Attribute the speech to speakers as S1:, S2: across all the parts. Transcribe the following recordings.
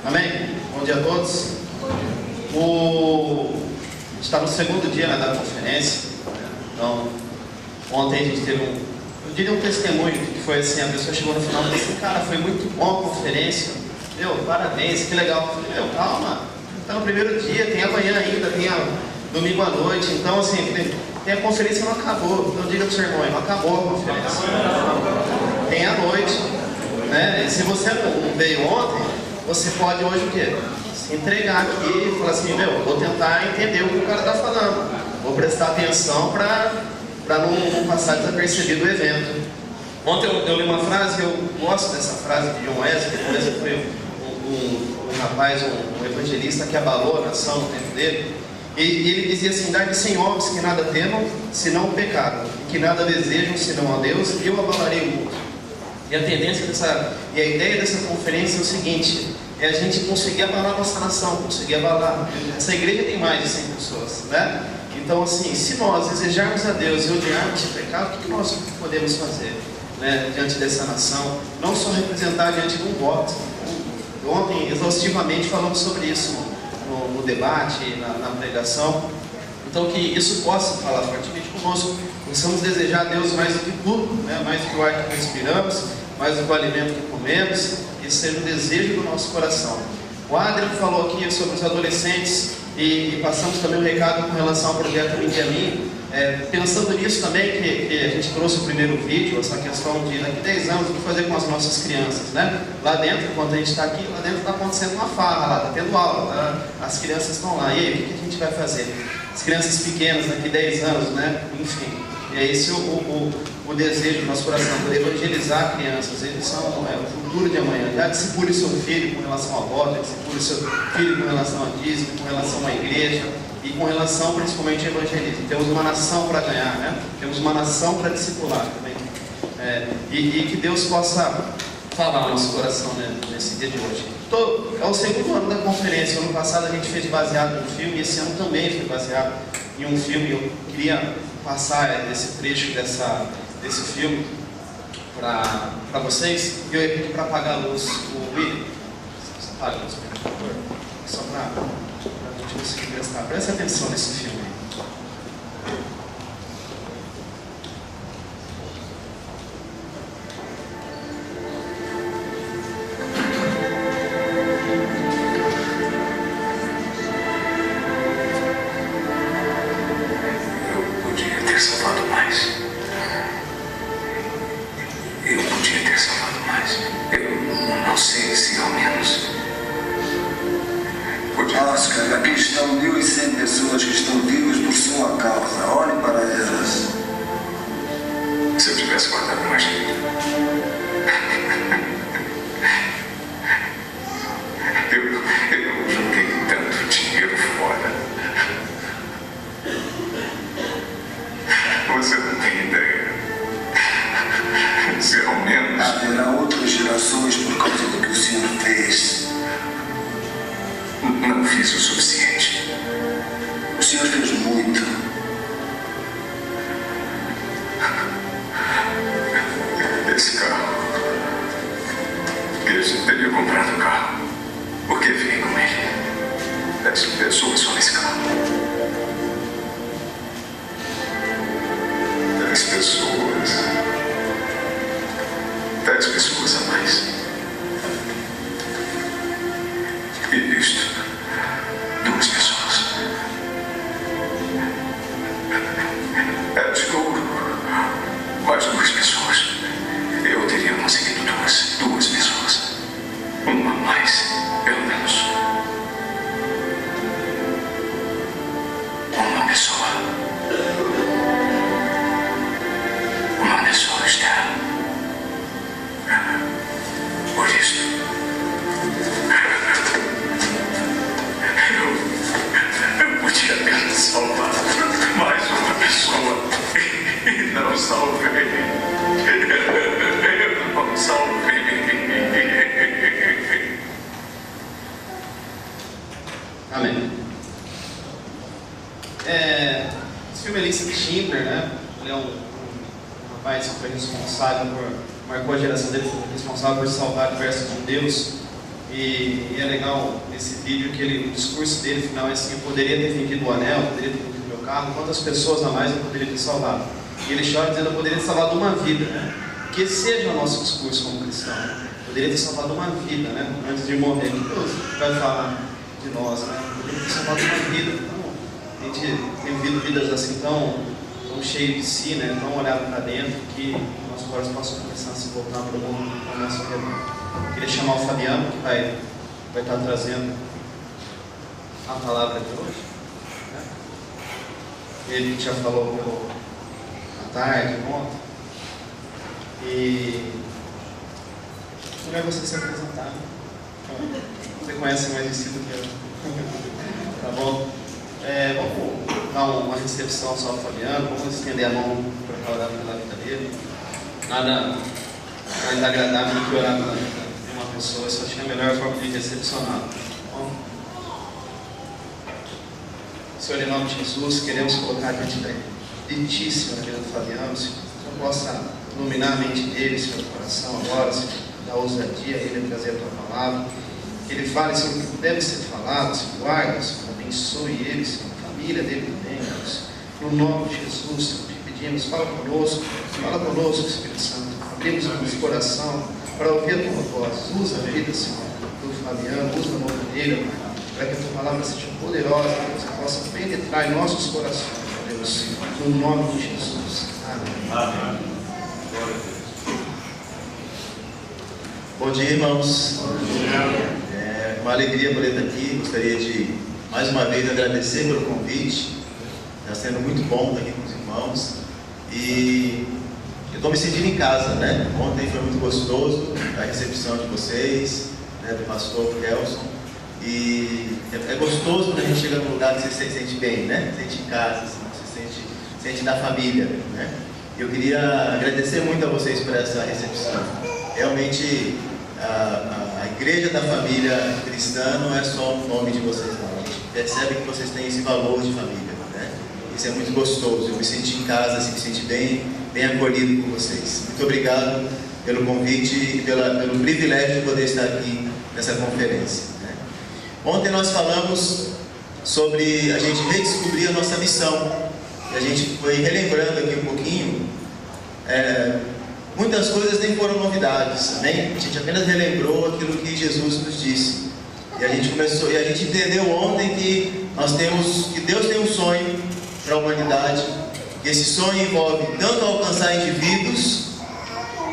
S1: Amém? Bom dia a todos. A gente está no segundo dia da conferência. Então, ontem a gente teve um testemunho que foi assim, a pessoa chegou no final e disse assim, cara, foi muito bom a conferência. Meu, parabéns, que legal. Eu falei, meu, calma, está no primeiro dia, tem amanhã ainda, tem domingo à noite. Então, assim, tem a conferência, não acabou. Então diga para o seu irmão, não acabou a conferência. Tem a noite, né? E se você não veio ontem, você pode hoje o quê? Se entregar aqui e falar assim, meu, vou tentar entender o que o cara está falando. Vou prestar atenção para não passar desapercebido o evento. Ontem eu li uma frase, eu gosto dessa frase de John Wesley, que Wesley foi um rapaz, um evangelista que abalou a nação no tempo dele. E ele dizia assim, dar-lhe 100 homens que nada temam, senão o pecado, e que nada desejam, senão a Deus, e eu abalarei o mundo. E a tendência e a ideia dessa conferência é o seguinte, é a gente conseguir abalar a nossa nação, conseguir abalar. Essa igreja tem mais de 100 pessoas, né? Então assim, se nós desejarmos a Deus e odiarmos o pecado, o que nós podemos fazer, né, diante dessa nação? Não só representar diante de um voto. Ontem, exaustivamente, falamos sobre isso no debate, na pregação. Então que isso possa falar fortemente conosco. Possamos desejar a Deus mais do que tudo, né? Mais do que o ar que respiramos, mais do que o alimento que comemos. Isso seja o desejo do nosso coração. O Adriano falou aqui sobre os adolescentes e passamos também um recado com relação ao projeto Mindiamin. Pensando nisso também, que a gente trouxe o primeiro vídeo, essa questão de daqui a 10 anos, o que fazer com as nossas crianças, né? Lá dentro, enquanto a gente está aqui, lá dentro está acontecendo uma farra, lá está tendo aula, tá? As crianças estão lá. E aí, o que a gente vai fazer? As crianças pequenas, daqui a 10 anos, né? Enfim, é esse o desejo do nosso coração, poder evangelizar crianças. Eles são o futuro de amanhã. Já discipule seu filho com relação à voto, discipule seu filho com relação a dízimo, com relação à igreja e com relação principalmente ao evangelismo. Temos uma nação para ganhar, né? Temos uma nação para discipular também. E que Deus possa falar no nosso coração, né, nesse dia de hoje. É o segundo ano da conferência. O ano passado a gente fez baseado em um filme, e esse ano também foi baseado em um filme. Eu queria passar esse trecho desse filme para vocês. Eu ia pedir para apagar a luz, o William. Apaga a luz, por favor. Só para a gente conseguir prestar. Preste atenção nesse filme.
S2: Oscar, aqui estão 1.100 pessoas que estão vivas por sua causa. Olhe para elas.
S3: Se eu tivesse guardado mais dinheiro. Eu joguei tanto dinheiro fora. Você não tem ideia. Se ao menos...
S2: Haverá outras gerações por causa do que o senhor fez.
S3: Não fiz o suficiente.
S2: O senhor fez muito.
S3: Esse carro. Eu teria comprado o carro. Por que vim com ele? 10 pessoas só nesse carro. 10 pessoas. 10 pessoas a mais. E isto, 2 pessoas. É de ouro. Mais 2 pessoas. Eu teria conseguido duas pessoas. Uma a mais, pelo menos. Uma pessoa. Uma pessoa está. Por isso. Eu podia ter salvado mais uma pessoa e não salvei. Eu não salvei.
S1: Amém. Esse filme é Lista de Schindler, né? Ele é um rapaz que foi responsável marcou a geração dele, foi responsável por salvar diversos judeus. E é legal nesse vídeo que o discurso dele final é assim: eu poderia ter vendido o anel, eu poderia ter vendido o meu carro, quantas pessoas a mais eu poderia ter salvado? E ele chora dizendo: eu poderia ter salvado uma vida, né? Que esse seja o nosso discurso como cristão, né? Poderia ter salvado uma vida, né? Antes de morrer. Que Deus vai falar de nós, né? Poderia ter salvado uma vida. Então, a gente tem vivido vidas assim tão cheias de si, né? Tão olhado para dentro, que nossos olhos possam começar a se voltar para o mundo ao nosso redor. Queria chamar o Fabiano, que vai estar trazendo a palavra de hoje, né? Ele já falou à tarde, ontem. E melhor você se apresentar. Você conhece mais de si do que eu. Tá bom? Vamos dar uma recepção só ao Fabiano, vamos estender a mão para orar pela vida dele. Nada mais agradável do que orar pela vida de uma pessoa. Isso acho que é a melhor forma de recepcionar. Bom, Senhor, em nome de Jesus, queremos colocar diante de Ti, Senhor, a vida do Fabiano, Senhor, que Senhor possa iluminar a mente dele, Senhor, o coração agora, Senhor, da ousadia, Ele trazer a Tua palavra. Que Ele fale, Senhor, o que deve ser falado, Senhor, guarda, Senhor, abençoe ele, Senhor, a família dele também, Deus. No nome de Jesus, Senhor, te pedimos, fala conosco, Espírito Santo. Abrimos o nosso coração para ouvir a Tua voz. Usa a vida, Senhor, do Fabiano, usa a mão dele, para que a Tua palavra seja poderosa, para que você possa penetrar em nossos corações, Deus, no nome de Jesus. Amém. Amém.
S4: Bom dia, irmãos. É uma alegria poder estar aqui. Gostaria de mais uma vez agradecer pelo convite. Está sendo muito bom estar aqui com os irmãos. E eu estou me sentindo em casa, né? Ontem foi muito gostoso a recepção de vocês, né, do pastor Kelson. E é gostoso quando a gente chega num lugar que você se sente bem, né? Se sente em casa, assim, se sente da família, né? Eu queria agradecer muito a vocês por essa recepção. Realmente, a igreja da família cristã não é só o nome de vocês, não. A gente percebe que vocês têm esse valor de família, né? Isso é muito gostoso. Eu me senti em casa, assim, me senti bem acolhido por vocês. Muito obrigado pelo convite e pelo privilégio de poder estar aqui nessa conferência, né? Ontem nós falamos sobre a gente redescobrir a nossa missão. E a gente foi relembrando aqui um pouquinho. Muitas coisas nem foram novidades, amém? A gente apenas relembrou aquilo que Jesus nos disse. E a gente entendeu ontem que Deus tem um sonho para a humanidade. Que esse sonho envolve tanto alcançar indivíduos,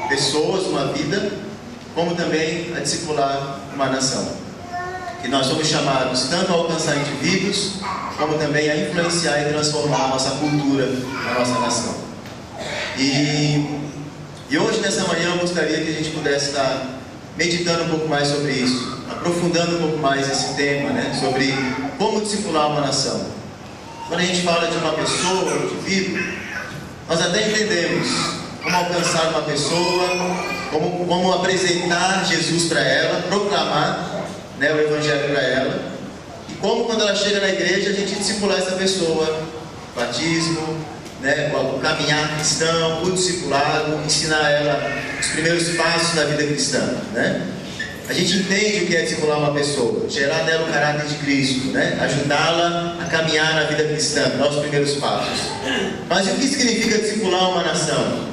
S4: pessoas, uma vida, como também a discipular uma nação. Que nós somos chamados tanto a alcançar indivíduos, como também a influenciar e transformar a nossa cultura, a nossa nação. E hoje, nessa manhã, eu gostaria que a gente pudesse estar meditando um pouco mais sobre isso, aprofundando um pouco mais esse tema, né, sobre como discipular uma nação. Quando a gente fala de uma pessoa, um indivíduo, nós até entendemos como alcançar uma pessoa, como apresentar Jesus para ela, proclamar, né, o Evangelho para ela, e como quando ela chega na igreja a gente discipular essa pessoa, batismo, né, o caminhar cristão, o discipulado, ensinar ela os primeiros passos da vida cristã, né? A gente entende o que é discipular uma pessoa, gerar nela o caráter de Cristo, né? Ajudá-la a caminhar na vida cristã, dar os primeiros passos. Mas o que significa discipular uma nação?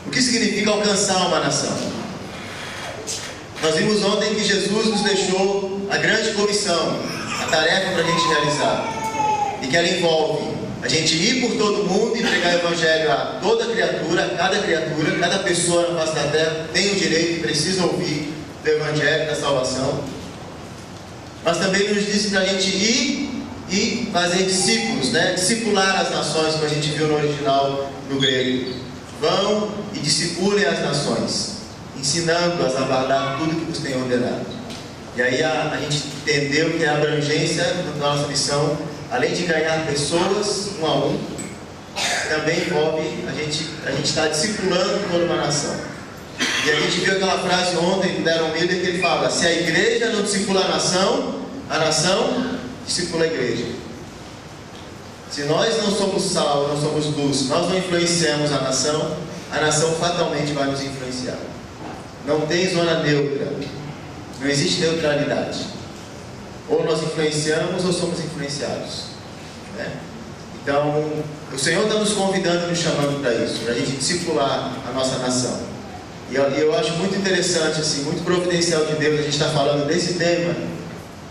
S4: O que significa alcançar uma nação? Nós vimos ontem que Jesus nos deixou a grande comissão, a tarefa para a gente realizar, e que ela envolve a gente ir por todo mundo e pregar o Evangelho a toda criatura, cada pessoa na face da terra tem o direito e precisa ouvir do Evangelho, da salvação. Mas também nos disse para a gente ir e fazer discípulos, né? Discipular as nações, como a gente viu no original no grego. Vão e discipulem as nações, ensinando-as a guardar tudo que vos tem ordenado. E aí a gente entendeu que a abrangência da nossa missão, além de ganhar pessoas um a um, também envolve a gente estar discipulando toda uma nação. E a gente viu aquela frase ontem do Darren Miller que ele fala: se a igreja não discipula a nação discipula a igreja. Se nós não somos sal, não somos luz, nós não influenciamos a nação fatalmente vai nos influenciar. Não tem zona neutra. Não existe neutralidade. Ou nós influenciamos ou somos influenciados, né? Então, o Senhor está nos convidando e nos chamando para isso, para a gente discipular a nossa nação. E eu acho muito interessante, assim, muito providencial de Deus, a gente está falando desse tema,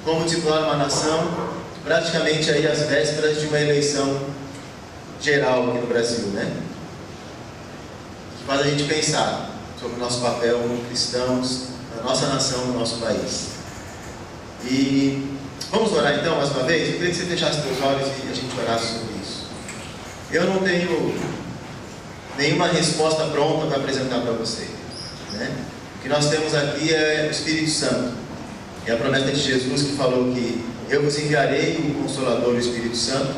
S4: como discipular uma nação, praticamente aí às vésperas de uma eleição geral aqui no Brasil, né? Que faz a gente pensar sobre o nosso papel como cristãos, na nossa nação, no nosso país. E vamos orar então mais uma vez? Eu queria que você fechasse seus olhos e a gente orasse sobre isso. Eu não tenho nenhuma resposta pronta para apresentar para você, né? O que nós temos aqui é o Espírito Santo. É a promessa de Jesus que falou que eu vos enviarei o Consolador, o Espírito Santo,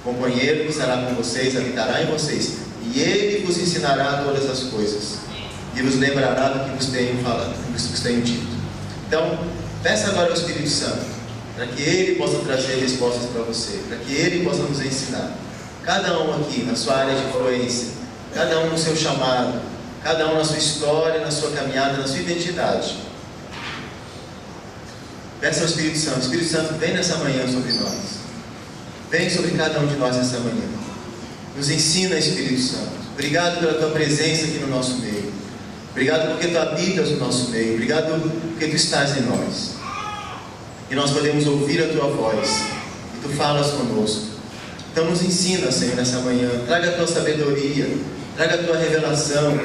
S4: companheiro que estará com vocês, habitará em vocês, e ele vos ensinará todas as coisas e vos lembrará do que vos tenho falado, do que vos tenho dito. Então, peça agora ao Espírito Santo para que ele possa trazer respostas para você, para que ele possa nos ensinar. Cada um aqui na sua área de influência, cada um no seu chamado, cada um na sua história, na sua caminhada, na sua identidade. Peça ao Espírito Santo. O Espírito Santo vem nessa manhã sobre nós. Vem sobre cada um de nós nessa manhã. Nos ensina, Espírito Santo. Obrigado pela tua presença aqui no nosso meio. Obrigado porque tu habitas no nosso meio. Obrigado porque tu estás em nós. E nós podemos ouvir a tua voz. E tu falas conosco. Então nos ensina, Senhor, nessa manhã. Traga a tua sabedoria. Traga a tua revelação.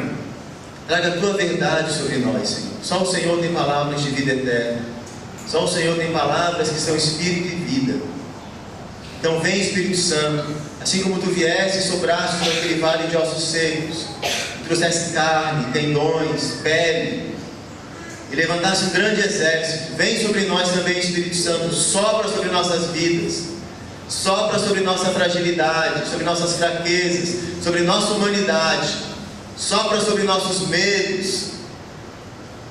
S4: Traga a tua verdade sobre nós, Senhor. Só o Senhor tem palavras de vida eterna. Só o Senhor tem palavras que são espírito e vida. Então vem, Espírito Santo, assim como tu vieste e sobraste sobre aquele vale de ossos secos, e trouxeste carne, tendões, pele, e levantaste um grande exército. Vem sobre nós também, Espírito Santo, sopra sobre nossas vidas, sopra sobre nossa fragilidade, sobre nossas fraquezas, sobre nossa humanidade, sopra sobre nossos medos,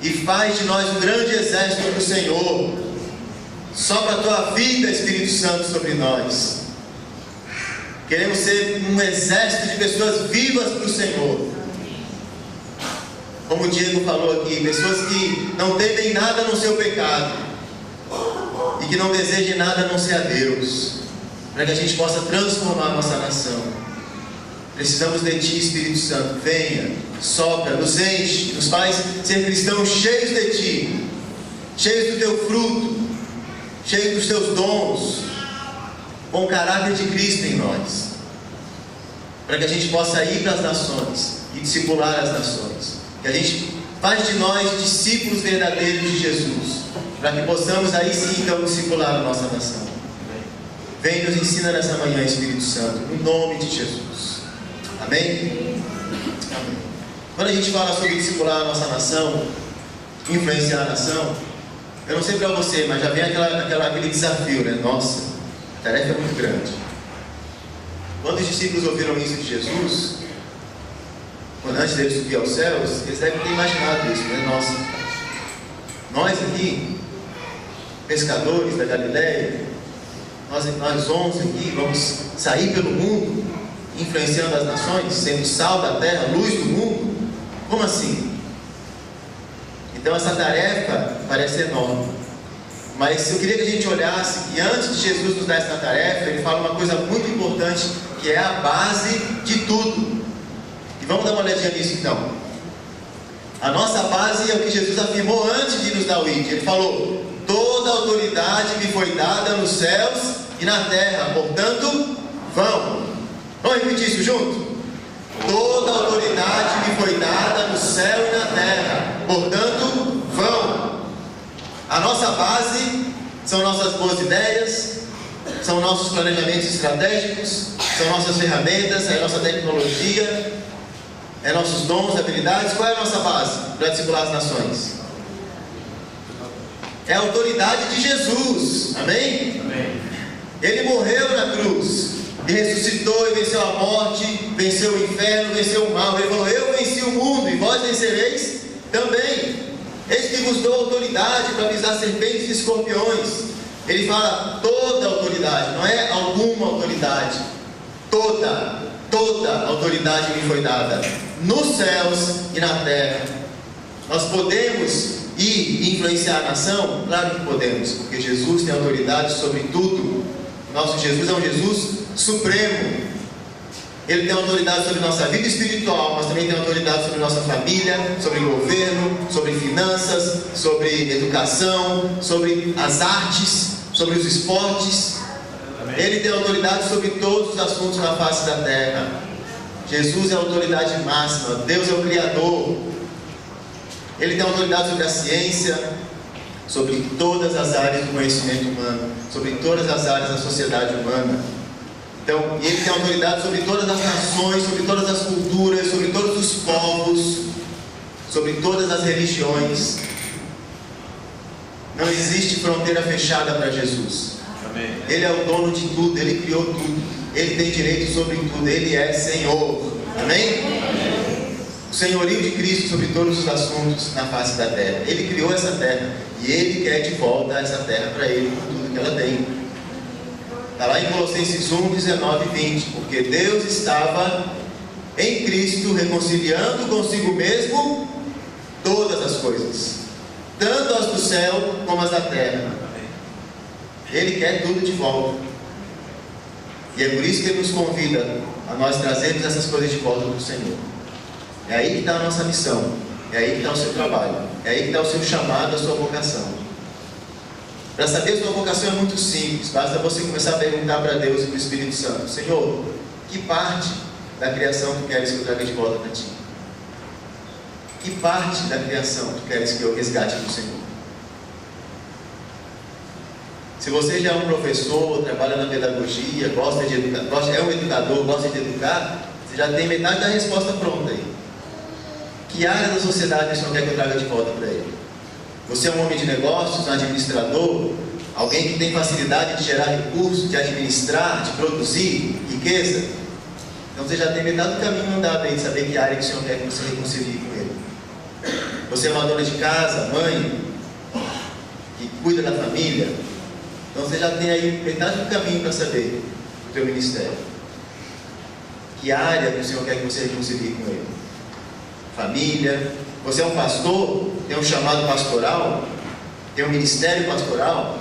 S4: e faz de nós um grande exército do Senhor. Sopra a tua vida, Espírito Santo, sobre nós. Queremos ser um exército de pessoas vivas para o Senhor. Como o Diego falou aqui, pessoas que não temem nada no seu pecado e que não desejem nada a não ser a Deus, para que a gente possa transformar a nossa nação. Precisamos de Ti, Espírito Santo. Venha, sopra, nos enche, nos faz ser cristãos cheios de Ti, cheios do Teu fruto, cheios dos Teus dons, com o caráter de Cristo em nós, para que a gente possa ir para as nações e discipular as nações, que a gente faz de nós discípulos verdadeiros de Jesus, para que possamos aí sim então discipular a nossa nação. Vem e nos ensina nessa manhã, Espírito Santo, no nome de Jesus. Amém? Amém. Quando a gente fala sobre discipular a nossa nação, influenciar a nação, eu não sei para você, mas já vem aquele desafio, né? Nossa, a tarefa é muito grande. Quando os discípulos ouviram isso de Jesus, quando antes dele subir aos céus, eles devem ter imaginado isso, né? Nossa, nós aqui, pescadores da Galileia, nós 11 aqui, vamos sair pelo mundo, influenciando as nações, sendo sal da terra, luz do mundo. Como assim? Então essa tarefa parece enorme, mas eu queria que a gente olhasse que antes de Jesus nos dar essa tarefa, Ele fala uma coisa muito importante, que é a base de tudo. E vamos dar uma olhadinha nisso então. A nossa base é o que Jesus afirmou antes de nos dar o ID. Ele falou: toda autoridade me foi dada nos céus e na terra, portanto, vão. Vamos repetir isso junto? Toda autoridade me foi dada no céu e na terra, portanto, vão. A nossa base são nossas boas ideias, são nossos planejamentos estratégicos, são nossas ferramentas, é nossa tecnologia, é nossos dons, habilidades. Qual é a nossa base para discipular as nações? É a autoridade de Jesus. Amém? Amém. Ele morreu na cruz e ressuscitou e venceu a morte, venceu o inferno, venceu o mal. Ele falou: eu venci o mundo e vós vencereis também. Eis que vos dou autoridade para pisar serpentes e escorpiões. Ele fala toda autoridade, não é alguma autoridade. Toda autoridade me foi dada nos céus e na terra. Nós podemos ir influenciar a nação? Claro que podemos, porque Jesus tem autoridade sobre tudo. Nosso Jesus é um Jesus supremo. Ele tem autoridade sobre nossa vida espiritual, mas também tem autoridade sobre nossa família, sobre governo, sobre finanças, sobre educação, sobre as artes, sobre os esportes. Ele tem autoridade sobre todos os assuntos na face da terra. Jesus é a autoridade máxima. Deus é o Criador. Ele tem autoridade sobre a ciência, sobre todas as áreas do conhecimento humano, sobre todas as áreas da sociedade humana. Então, ele tem autoridade sobre todas as nações, sobre todas as culturas, sobre todos os povos, sobre todas as religiões. Não existe fronteira fechada para Jesus. Amém. Ele é o dono de tudo, ele criou tudo, ele tem direito sobre tudo, ele é Senhor. Amém? Amém. O senhorio de Cristo sobre todos os assuntos na face da terra. Ele criou essa terra e ele quer de volta essa terra para ele, com tudo que ela tem. Está lá em Colossenses 1, 19 e 20. Porque Deus estava em Cristo reconciliando consigo mesmo todas as coisas, tanto as do céu como as da terra. Ele quer tudo de volta. E é por isso que Ele nos convida a nós trazermos essas coisas de volta para o Senhor. É aí que está a nossa missão. É aí que está o seu trabalho. É aí que está o seu chamado, a sua vocação. Para saber a sua vocação é muito simples. Basta você começar a perguntar para Deus e para o Espírito Santo: Senhor, que parte da criação Tu queres que eu traga de volta para Ti? Que parte da criação Tu queres que eu resgate do Senhor? Se você já é um professor, trabalha na pedagogia, gosta de educar, é um educador, gosta de educar, você já tem metade da resposta pronta aí. Que área da sociedade o Senhor quer que eu traga de volta para Ele? Você é um homem de negócios, um administrador, alguém que tem facilidade de gerar recursos, de administrar, de produzir riqueza? Então você já tem metade do caminho andado aí de saber que área que o Senhor quer que você reconcilie com Ele. Você é uma dona de casa, mãe, que cuida da família? Então você já tem aí metade do caminho para saber o teu ministério. Que área que o Senhor quer que você reconcilie com Ele? Família. Você é um pastor, tem um chamado pastoral, tem um ministério pastoral.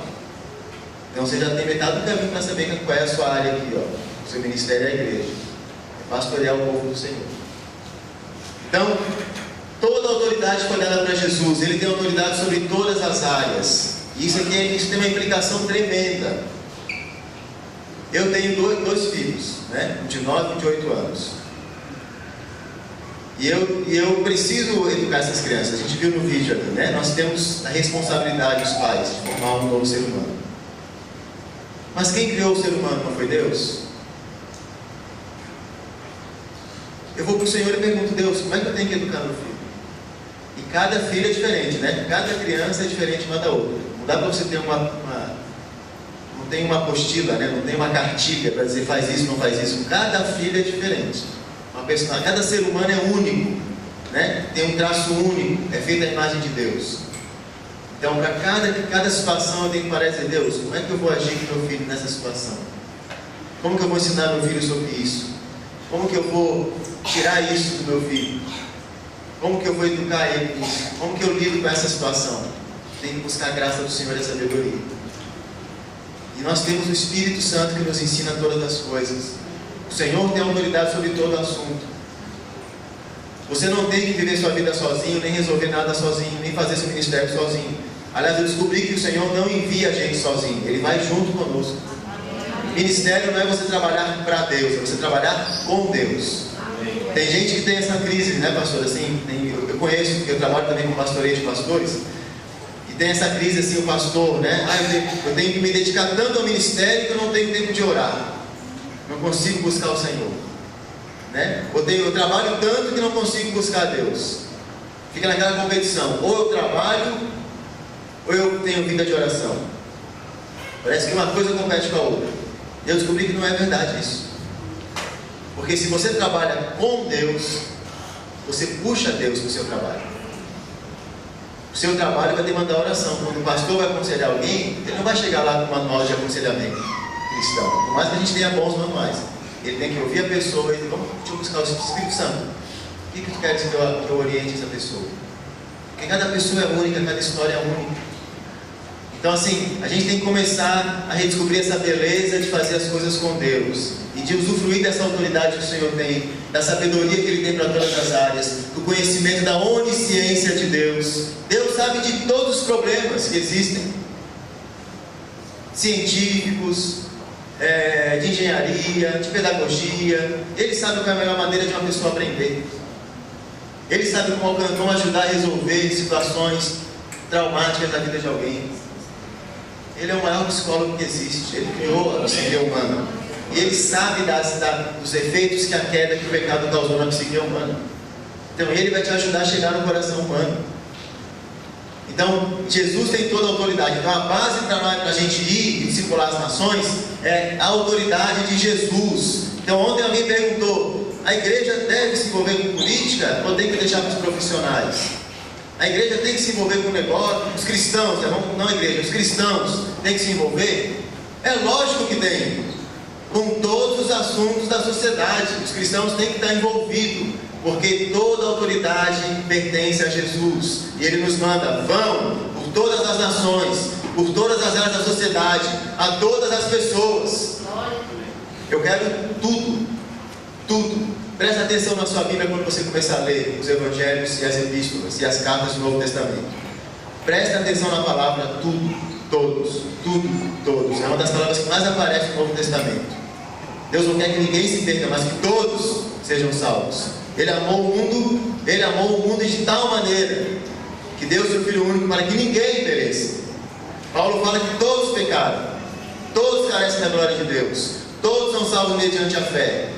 S4: Então você já tem metade do caminho para saber qual é a sua área aqui, ó. O seu ministério é a igreja, é pastorear o povo do Senhor. Então, toda a autoridade foi dada para Jesus. Ele tem autoridade sobre todas as áreas. E isso tem uma implicação tremenda. Eu tenho dois filhos, né? Um de 9 e de 8 anos. E eu preciso educar essas crianças. A gente viu no vídeo ali, né? Nós temos a responsabilidade dos pais de formar um novo ser humano. Mas quem criou o ser humano não foi Deus? Eu vou para o Senhor e pergunto: Deus, como é que eu tenho que educar meu filho? E cada filho é diferente, né? Cada criança é diferente uma da outra. Não dá para você ter não tem uma apostila, né? Não tem uma cartilha para dizer faz isso, não faz isso. Cada filho é diferente. Cada ser humano é único, né? Tem um traço único, é feito à imagem de Deus. Então, para cada situação eu tenho que parar e dizer: Deus, como é que eu vou agir com meu filho nessa situação? Como que eu vou ensinar meu filho sobre isso? Como que eu vou tirar isso do meu filho? Como que eu vou educar ele nisso? Como que eu lido com essa situação? Tenho que buscar a graça do Senhor e a sabedoria. E nós temos o Espírito Santo que nos ensina todas as coisas. O Senhor tem autoridade sobre todo o assunto. Você não tem que viver sua vida sozinho, nem resolver nada sozinho, nem fazer seu ministério sozinho. Aliás, eu descobri que o Senhor não envia a gente sozinho, Ele vai junto conosco. Ministério não é você trabalhar para Deus, é você trabalhar com Deus. Tem gente que tem essa crise, né, pastor? Assim, eu conheço, porque eu trabalho também com pastoreio de pastores, e tem essa crise assim, o pastor, né? Eu tenho que me dedicar tanto ao ministério que eu não tenho tempo de orar. Não consigo buscar o Senhor, né? Eu trabalho tanto que não consigo buscar Deus. Fica naquela competição: ou eu trabalho, ou eu tenho vida de oração. Parece que uma coisa compete com a outra. Eu descobri que não é verdade isso. Porque se você trabalha com Deus, você puxa Deus para o seu trabalho. O seu trabalho vai demandar oração. Quando o pastor vai aconselhar alguém, ele não vai chegar lá com manual de aconselhamento cristão. Por mais que a gente tenha bons manuais, ele tem que ouvir a pessoa e dizer: deixa eu buscar o Espírito Santo. O que tu queres que eu oriente essa pessoa? O Porque cada pessoa é única, cada história é única. Então assim, a gente tem que começar a redescobrir essa beleza de fazer as coisas com Deus e de usufruir dessa autoridade que o Senhor tem, da sabedoria que Ele tem para todas as áreas, do conhecimento da onisciência de Deus. Deus sabe de todos os problemas que existem, científicos, de engenharia, de pedagogia. Ele sabe qual é a melhor maneira de uma pessoa aprender. Ele sabe como ajudar a resolver situações traumáticas da vida de alguém. Ele é o maior psicólogo que existe. Ele criou a psique humana. E ele sabe dos efeitos que a queda, que o pecado causou na psique humana. Então ele vai te ajudar a chegar no coração humano. Então Jesus tem toda a autoridade. Então a base para a gente ir e discipular as nações é a autoridade de Jesus. Então ontem alguém perguntou: a igreja deve se envolver com política ou tem que deixar para os profissionais? A igreja tem que se envolver com o negócio, os cristãos, não a igreja, os cristãos têm que se envolver? É lógico que tem, com todos os assuntos da sociedade. Os cristãos têm que estar envolvidos, porque toda a autoridade pertence a Jesus, e Ele nos manda: vão por todas as nações, por todas as áreas da sociedade, a todas as pessoas. Eu quero tudo. Presta atenção na sua Bíblia quando você começar a ler os Evangelhos e as Epístolas e as cartas do Novo Testamento. Presta atenção na palavra tudo, todos. É uma das palavras que mais aparece no Novo Testamento. Deus não quer que ninguém se perca, mas que todos sejam salvos. Ele amou o mundo de tal maneira que deu seu Filho único para que ninguém pereça. Paulo fala que todos pecaram, todos carecem da glória de Deus, todos são salvos mediante a fé.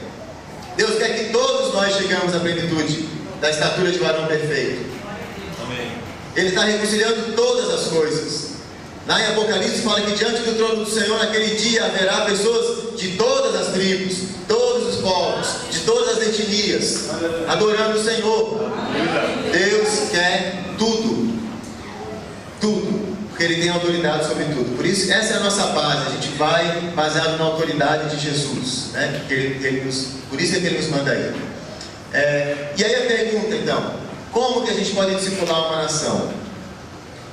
S4: Deus quer que todos nós chegamos à plenitude da estatura de varão perfeito. Amém. Ele está reconciliando todas as coisas. Lá em Apocalipse fala que diante do trono do Senhor naquele dia haverá pessoas de todas as tribos, todos os povos, de todas as etnias, adorando o Senhor. Deus quer tudo, porque Ele tem autoridade sobre tudo. Por isso, essa é a nossa base. A gente vai baseado na autoridade de Jesus, né? Por isso é que Ele nos manda ir. E aí a pergunta, então: como que a gente pode discipular uma nação?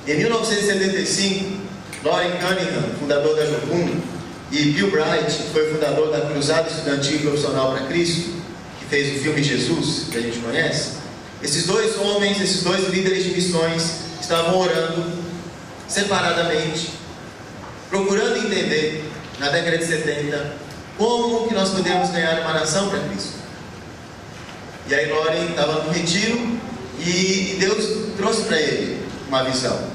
S4: Em 1975, Loren Cunningham, fundador da Jocum, e Bill Bright, que foi fundador da Cruzada Estudantil Profissional para Cristo, que fez o filme Jesus, que a gente conhece, esses dois homens, esses dois líderes de missões, estavam orando separadamente, procurando entender, na década de 70, como que nós podemos ganhar uma nação para Cristo. E aí Loren estava no retiro e Deus trouxe para ele uma visão.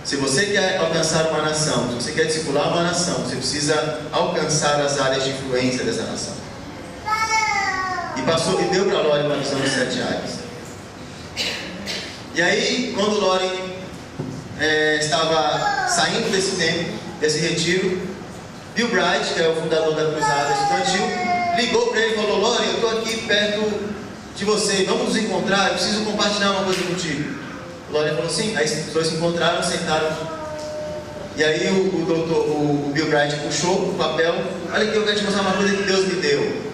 S4: Se você quer alcançar uma nação, se você quer discipular uma nação, você precisa alcançar as áreas de influência dessa nação. E deu para Loren uma visão de 7 áreas. E aí, quando Loren estava saindo desse tempo, desse retiro, Bill Bright, que é o fundador da Cruzada Estudantil, ligou para ele e falou: Loren, eu estou aqui perto de você, vamos nos encontrar, eu preciso compartilhar uma coisa contigo. O Loren falou sim. Aí os dois se encontraram, sentaram, e aí o Bill Bright puxou o papel: olha aqui, eu quero te mostrar uma coisa que Deus me deu.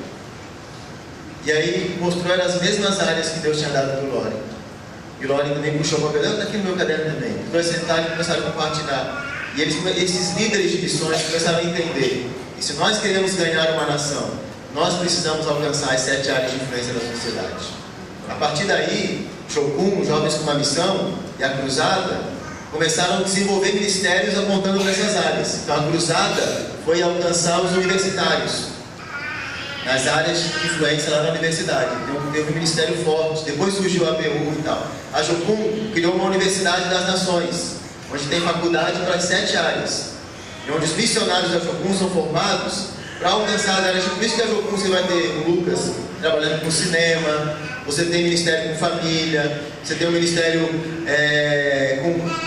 S4: E aí mostrou as mesmas áreas que Deus tinha dado para o Loren. E o Loren também puxou o papel: está aqui no meu caderno também. Os dois sentaram e começaram a compartilhar. E esses líderes de missões começaram a entender que se nós queremos ganhar uma nação, nós precisamos alcançar as 7 áreas de influência da sociedade. A partir daí, Jocum, os Jovens com uma Missão, e a Cruzada começaram a desenvolver ministérios apontando para essas áreas. Então a Cruzada foi alcançar os universitários, nas áreas de influência lá na universidade. Então teve um ministério forte. Depois surgiu a APU e tal. A Jocum criou uma universidade das nações, onde tem faculdade para as 7 áreas, e onde os missionários da Jocum são formados para alcançar as áreas. Por isso que a Jocum você vai ter o Lucas trabalhando com cinema, você tem ministério com família, você tem um ministério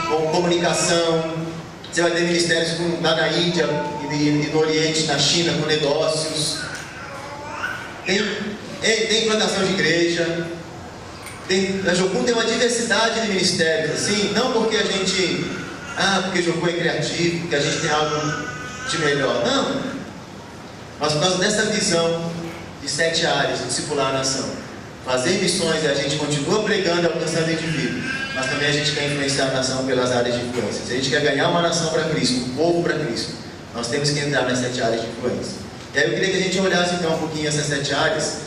S4: com comunicação, você vai ter ministérios lá na Índia e no Oriente, na China, com negócios. Tem plantação de igreja. A Jocum tem uma diversidade de ministérios, assim, não porque a gente, porque Jocum é criativo, porque a gente tem algo de melhor, não. Mas por causa dessa visão de 7 áreas, de discipular a nação. fazer missões e a gente continua pregando e alcançando indivíduos, mas também a gente quer influenciar a nação pelas áreas de influência. Se a gente quer ganhar uma nação para Cristo, um povo para Cristo, nós temos que entrar nas 7 áreas de influência. E aí eu queria que a gente olhasse então um pouquinho essas 7 áreas.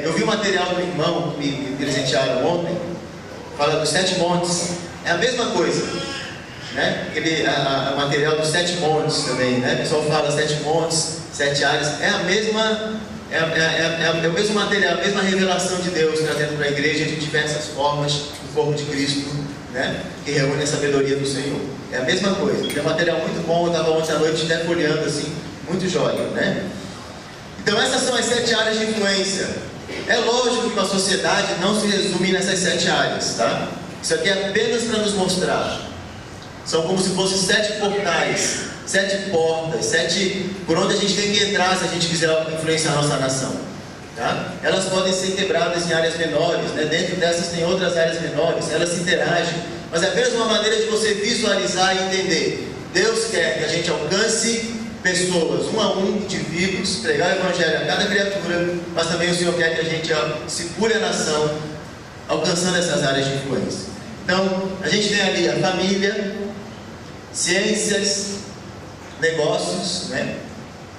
S4: Eu vi o material do irmão que me presentearam ontem, fala dos 7 montes. É a mesma coisa, né? O material dos 7 montes também, né? O pessoal fala 7 montes, 7 áreas. É a mesma, é o mesmo material, a mesma revelação de Deus trazendo para a igreja de diversas formas, do corpo de Cristo, né? Que reúne a sabedoria do Senhor. É a mesma coisa. Tem um material muito bom, eu estava ontem à noite até folheando assim, muito jóia, né? Então essas são as 7 áreas de influência. É lógico que a sociedade não se resume nessas 7 áreas, tá? Isso aqui é apenas para nos mostrar. São como se fossem 7 portais, 7 portas, 7 por onde a gente tem que entrar se a gente quiser influenciar a nossa nação, tá? Elas podem ser quebradas em áreas menores, né? Dentro dessas tem outras áreas menores, elas se interagem, mas é apenas uma maneira de você visualizar e entender. Deus quer que a gente alcance pessoas, um a um, indivíduos, pregar o evangelho a cada criatura, mas também o Senhor quer que a gente segure a nação, alcançando essas áreas de influência. Então, a gente tem ali a família, ciências, negócios, né?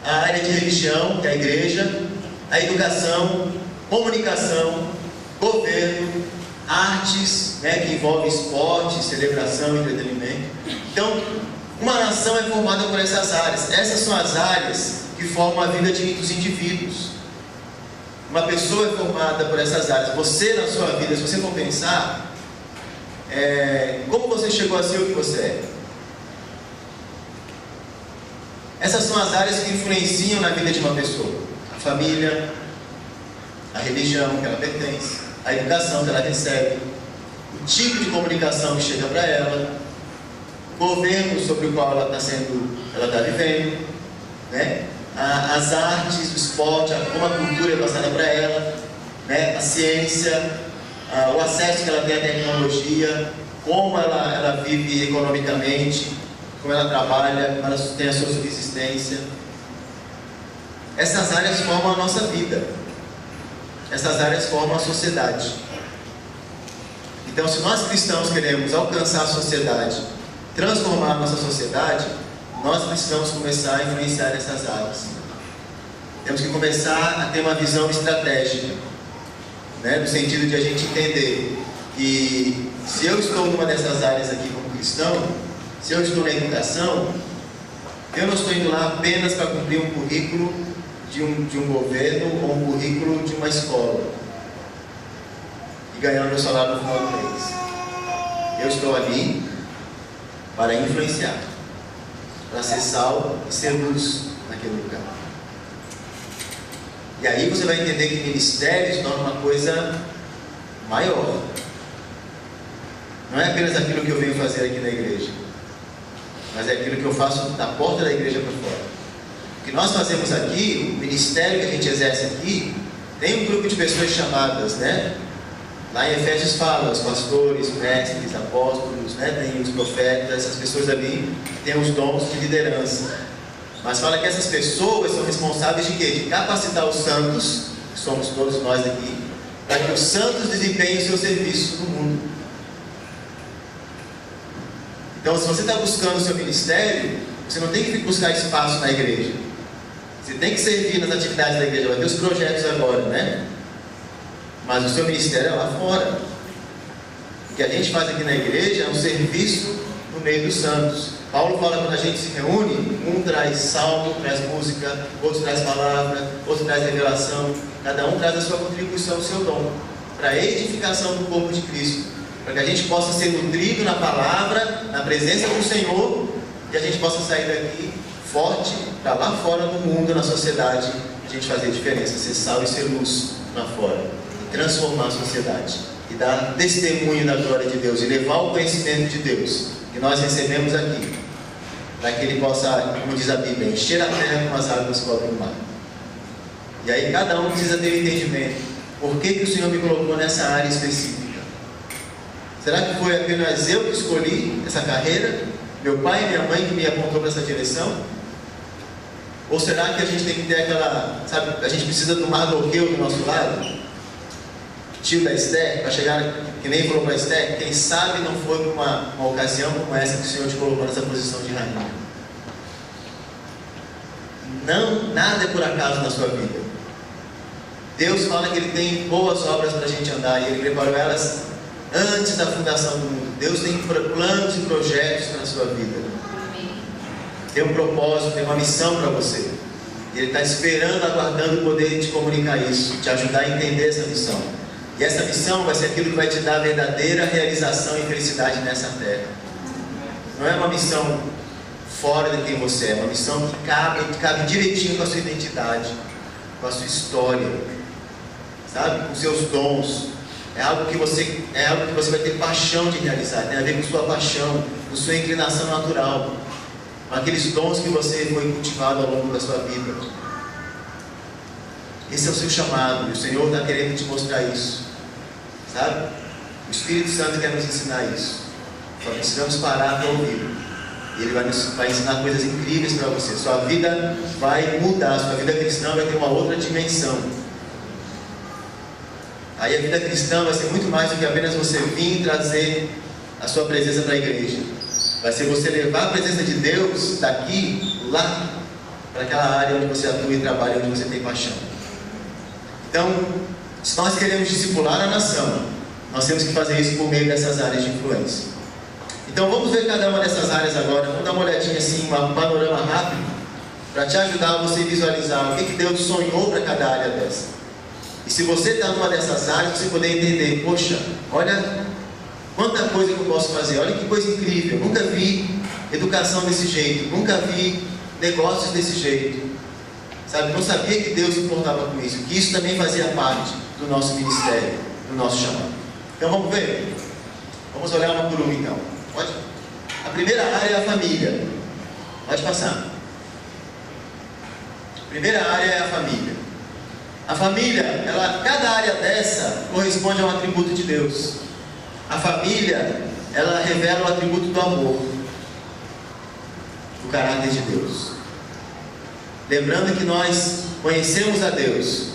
S4: A área de religião, que é a igreja, a educação, comunicação, governo, artes, né? Que envolve esporte, celebração, entretenimento. Então, uma nação é formada por essas áreas. Essas são as áreas que formam a vida dos indivíduos. Uma pessoa é formada por essas áreas. Você na sua vida, se você for pensar, como você chegou a ser o que você é? Essas são as áreas que influenciam na vida de uma pessoa. A família, a religião que ela pertence, a educação que ela recebe, o tipo de comunicação que chega para ela, o governo sobre o qual ela está vivendo, né? As artes, o esporte, como a cultura é passada para ela, né? A ciência, o acesso que ela tem à tecnologia, como ela vive economicamente, como ela trabalha, como ela tem a sua subsistência. Essas áreas formam a nossa vida. Essas áreas formam a sociedade. Então, se nós cristãos queremos alcançar a sociedade, transformar a nossa sociedade, nós precisamos começar a influenciar essas áreas. Temos que começar a ter uma visão estratégica, né? No sentido de a gente entender que se eu estou numa dessas áreas aqui como cristão, se eu estou na educação, eu não estou indo lá apenas para cumprir um currículo de um governo ou um currículo de uma escola e ganhar o meu salário no final do mês. Eu estou ali para influenciar, para ser sal e ser luz naquele lugar. E aí você vai entender que ministério se torna uma coisa maior. Não é apenas aquilo que eu venho fazer aqui na igreja, mas é aquilo que eu faço da porta da igreja para fora. O que nós fazemos aqui, o ministério que a gente exerce aqui, tem um grupo de pessoas chamadas, né? Lá em Efésios fala, os pastores, mestres, apóstolos, né? Tem os profetas, essas pessoas ali têm os dons de liderança. Mas fala que essas pessoas são responsáveis de quê? De capacitar os santos, que somos todos nós aqui, para que os santos desempenhem o seu serviço no mundo. Então, se você está buscando o seu ministério, você não tem que buscar espaço na igreja. Você tem que servir nas atividades da igreja. Vai ter os projetos agora, né? Mas o seu ministério é lá fora. O que a gente faz aqui na igreja é um serviço no meio dos santos. Paulo fala que quando a gente se reúne, um traz salmo, traz música, outro traz palavra, outro traz revelação. Cada um traz a sua contribuição, o seu dom, para a edificação do corpo de Cristo. Para que a gente possa ser nutrido na palavra, na presença do Senhor, e a gente possa sair daqui forte, para lá fora no mundo, na sociedade, a gente fazer diferença, ser sal e ser luz lá fora, e transformar a sociedade, e dar testemunho da glória de Deus, e levar o conhecimento de Deus, que nós recebemos aqui, para que Ele possa, como diz a Bíblia, encher a terra com as águas que cobrem o mar. E aí cada um precisa ter um entendimento, por que o Senhor me colocou nessa área específica? Será que foi apenas eu que escolhi essa carreira? Meu pai e minha mãe que me apontou para essa direção? Ou será que a gente tem que ter aquela, sabe, a gente precisa do mardoqueu do nosso lado? tio da Esther, para chegar, que nem falou para Esther, quem sabe não foi uma ocasião como essa que o Senhor te colocou nessa posição de rainha. Não, nada é por acaso na sua vida. Deus fala que Ele tem boas obras para a gente andar, e Ele preparou elas antes da fundação do mundo. Deus tem planos e projetos na sua vida. Tem um propósito, tem uma missão para você. E Ele está esperando, aguardando poder te comunicar isso, te ajudar a entender essa missão. E essa missão vai ser aquilo que vai te dar a verdadeira realização e felicidade nessa terra. Não é uma missão fora de quem você é, é uma missão que cabe direitinho com a sua identidade, com a sua história, sabe? Com seus dons. É algo que você vai ter paixão de realizar, tem a ver com sua paixão, com sua inclinação natural, com aqueles dons que você foi cultivado ao longo da sua vida. Esse é o seu chamado, e o Senhor está querendo te mostrar isso, sabe? O Espírito Santo quer nos ensinar isso. Só precisamos parar para ouvir. E Ele vai ensinar coisas incríveis para você. Sua vida vai mudar, sua vida cristã vai ter uma outra dimensão. Aí a vida cristã vai ser muito mais do que apenas você vir trazer a sua presença para a igreja. Vai ser você levar a presença de Deus daqui, lá, para aquela área onde você atua e trabalha, onde você tem paixão. Então, se nós queremos discipular a nação, nós temos que fazer isso por meio dessas áreas de influência. Então vamos ver cada uma dessas áreas agora. Vamos dar uma olhadinha assim, um panorama rápido, para te ajudar a você visualizar o que Deus sonhou para cada área dessa. E se você está numa dessas áreas, você poder entender, poxa, olha quanta coisa que eu posso fazer, olha que coisa incrível, eu nunca vi educação desse jeito, nunca vi negócios desse jeito, sabe? Não sabia que Deus se importava com isso, que isso também fazia parte do nosso ministério, do nosso chamado. Então vamos ver? Vamos olhar uma por uma então. Pode? A primeira área é a família. Pode passar. A primeira área é a família. A família, cada área dessa corresponde a um atributo de Deus. A família, ela revela o atributo do amor, do caráter de Deus. Lembrando que nós conhecemos a Deus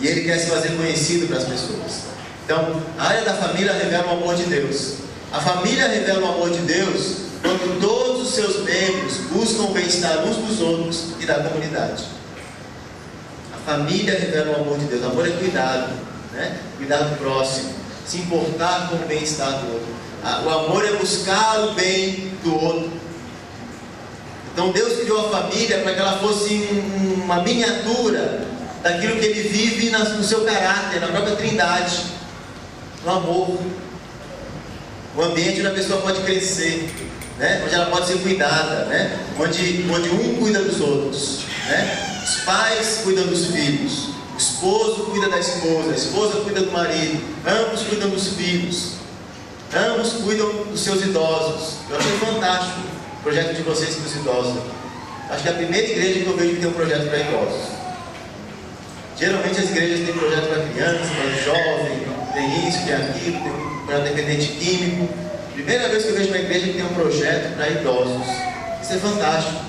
S4: e Ele quer se fazer conhecido para as pessoas. Então, a área da família revela o amor de Deus. A família revela o amor de Deus quando todos os seus membros buscam o bem-estar uns dos outros e da comunidade. A família revela o amor de Deus. O amor é cuidado, né? Cuidar do próximo, se importar com o bem-estar do outro. O amor é buscar o bem do outro. Então Deus criou a família para que ela fosse uma miniatura daquilo que Ele vive no seu caráter, na própria Trindade, no amor. O ambiente onde a pessoa pode crescer, né? Onde ela pode ser cuidada, né? Onde um cuida dos outros, né? Os pais cuidam dos filhos, o esposo cuida da esposa, a esposa cuida do marido, ambos cuidam dos filhos, ambos cuidam dos seus idosos. Eu achei fantástico o projeto de vocês com os idosos. Acho que é a primeira igreja que eu vejo que tem um projeto para idosos. Geralmente as igrejas têm projeto para crianças, para jovem, tem isso, tem aquilo, tem para dependente químico. Primeira vez que eu vejo uma igreja que tem um projeto para idosos. Isso é fantástico.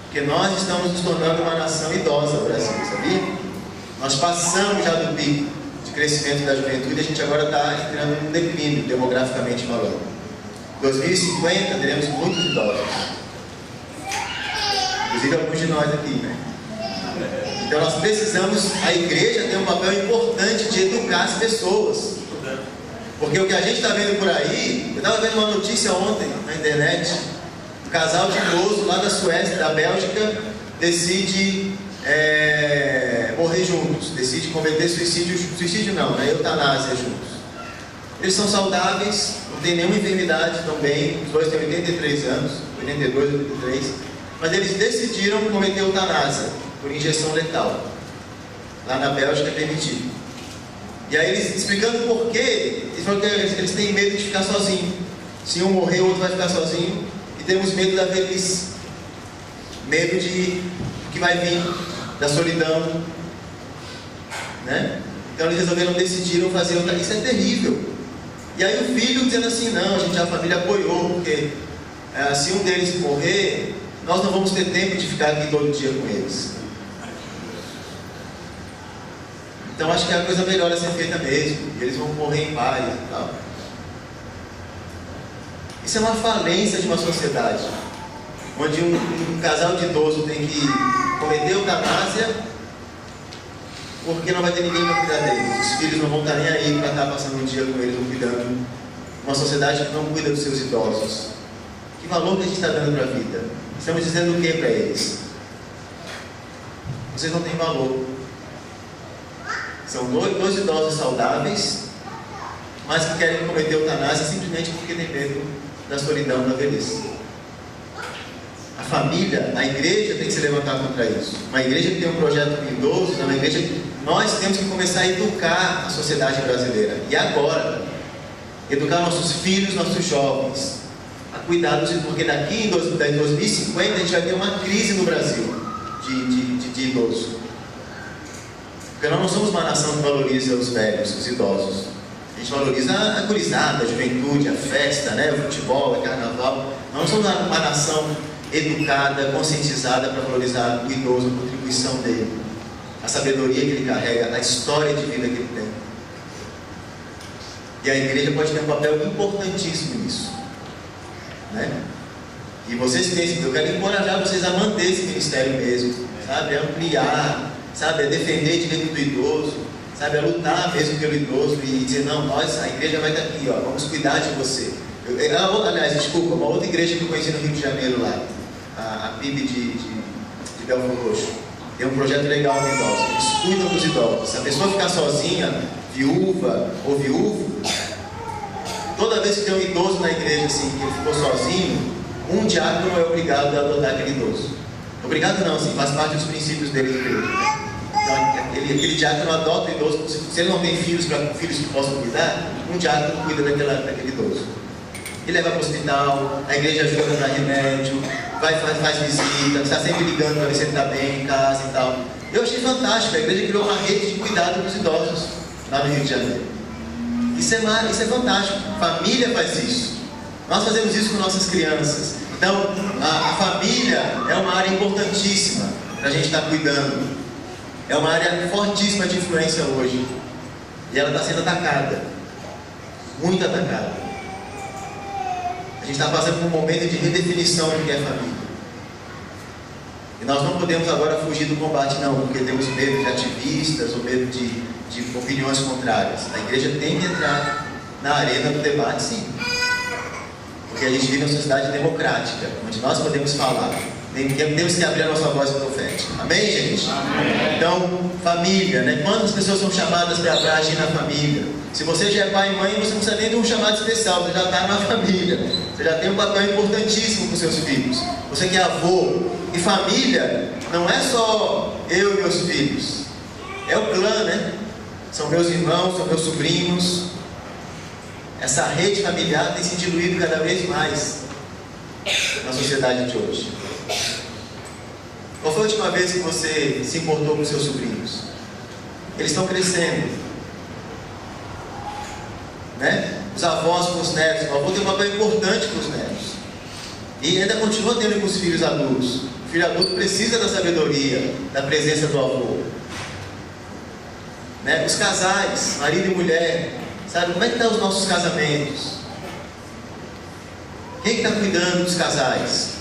S4: Porque nós estamos nos tornando uma nação idosa no Brasil, sabia? Nós passamos já do pico de crescimento da juventude e a gente agora está entrando num declínio, demograficamente falando. Em 2050 teremos muitos idosos. Inclusive alguns de nós aqui, né? Então nós precisamos, a igreja tem um papel importante de educar as pessoas. Porque o que a gente está vendo por aí, eu estava vendo uma notícia ontem na internet. Um casal de idoso lá da Suécia, da Bélgica, decide morrer juntos, decide cometer suicídio não, né? Eutanásia juntos. Eles são saudáveis, não tem nenhuma enfermidade, estão bem, os dois têm 83 anos, 82, 83, mas eles decidiram cometer eutanásia por injeção letal. Lá na Bélgica é permitido. E aí eles explicando por quê, eles falam que eles têm medo de ficar sozinho. Se um morrer, o outro vai ficar sozinho. E temos medo da velhice, medo de que vai vir, da solidão, né? Então eles decidiram fazer outra. Isso é terrível. E aí o filho dizendo assim, não, a família apoiou, porque se um deles morrer, nós não vamos ter tempo de ficar aqui todo dia com eles. Então acho que é a coisa melhor a ser feita mesmo. E eles vão morrer em paz e tal. Isso é uma falência de uma sociedade, onde um casal de idoso tem que cometer eutanásia porque não vai ter ninguém para cuidar deles. Os filhos não vão estar nem aí para estar passando um dia com eles ou cuidando. Uma sociedade que não cuida dos seus idosos. Que valor que a gente está dando para a vida? Estamos dizendo o que para eles? Vocês não têm valor. São dois idosos saudáveis, mas que querem cometer eutanásia simplesmente porque têm medo da solidão da velhice. A família, a igreja tem que se levantar contra isso. Uma igreja que tem um projeto com idosos, uma igreja que nós temos que começar a educar a sociedade brasileira. E agora, educar nossos filhos, nossos jovens, a cuidar dos idosos, porque daqui em 2050 a gente vai ter uma crise no Brasil de idoso. Porque nós não somos uma nação que valoriza os velhos, os idosos. A gente valoriza a gurizada, a juventude, a festa, né? O futebol, o carnaval. Nós não somos uma nação educada, conscientizada para valorizar o idoso, a contribuição dele, a sabedoria que ele carrega, a história de vida que ele tem. E a igreja pode ter um papel importantíssimo nisso, né? E vocês pensam, eu quero encorajar vocês a manter esse ministério mesmo, sabe? A ampliar, sabe? A defender o direito do idoso, sabe? A lutar mesmo pelo idoso e dizer, não, nós, a igreja vai estar aqui, ó, vamos cuidar de você. Aliás, desculpa, uma outra igreja que eu conheci no Rio de Janeiro lá, a PIB de Belfort Roxo, tem um projeto legal com idosos, eles cuidam dos idosos. Se a pessoa ficar sozinha, viúva ou viúvo, toda vez que tem um idoso na igreja assim, que ele ficou sozinho, um diácono é obrigado a adotar aquele idoso. Obrigado não, assim, faz parte dos princípios dele de igreja. Então, aquele diácono adota o idoso, se ele não tem filhos que possam cuidar, um diácono cuida daquele idoso. Ele leva para o hospital, a igreja ajuda a comprar remédio, faz visita, está sempre ligando para ver se ele está bem em casa e tal. Eu achei fantástico, a igreja criou uma rede de cuidado dos idosos lá no Rio de Janeiro. Isso é fantástico, família faz isso. Nós fazemos isso com nossas crianças. Então, a família é uma área importantíssima para a gente estar cuidando. É uma área fortíssima de influência hoje. E ela está sendo atacada. Muito atacada. A gente está passando por um momento de redefinição do que é família. E nós não podemos agora fugir do combate, não, porque temos medo de ativistas ou medo de opiniões contrárias. A igreja tem que entrar na arena do debate, sim. Porque a gente vive uma sociedade democrática, onde nós podemos falar. Temos que abrir a nossa voz profética. Amém, gente? Amém. Então, família, né? Quantas pessoas são chamadas para agir na família? Se você já é pai e mãe, você não precisa nem de um chamado especial, você já está na família. Você já tem um papel importantíssimo com seus filhos. Você que é avô. E família não é só eu e meus filhos. É o clã, né? São meus irmãos, são meus sobrinhos. Essa rede familiar tem se diluído cada vez mais na sociedade de hoje. Qual foi a última vez que você se importou com seus sobrinhos? Eles estão crescendo, né? Os avós com os netos. O avô tem um papel importante com os netos. E ainda continua tendo com os filhos adultos. O filho adulto precisa da sabedoria, da presença do avô, né? Os casais, marido e mulher, sabe? Como é que estão os nossos casamentos? Quem está cuidando dos casais?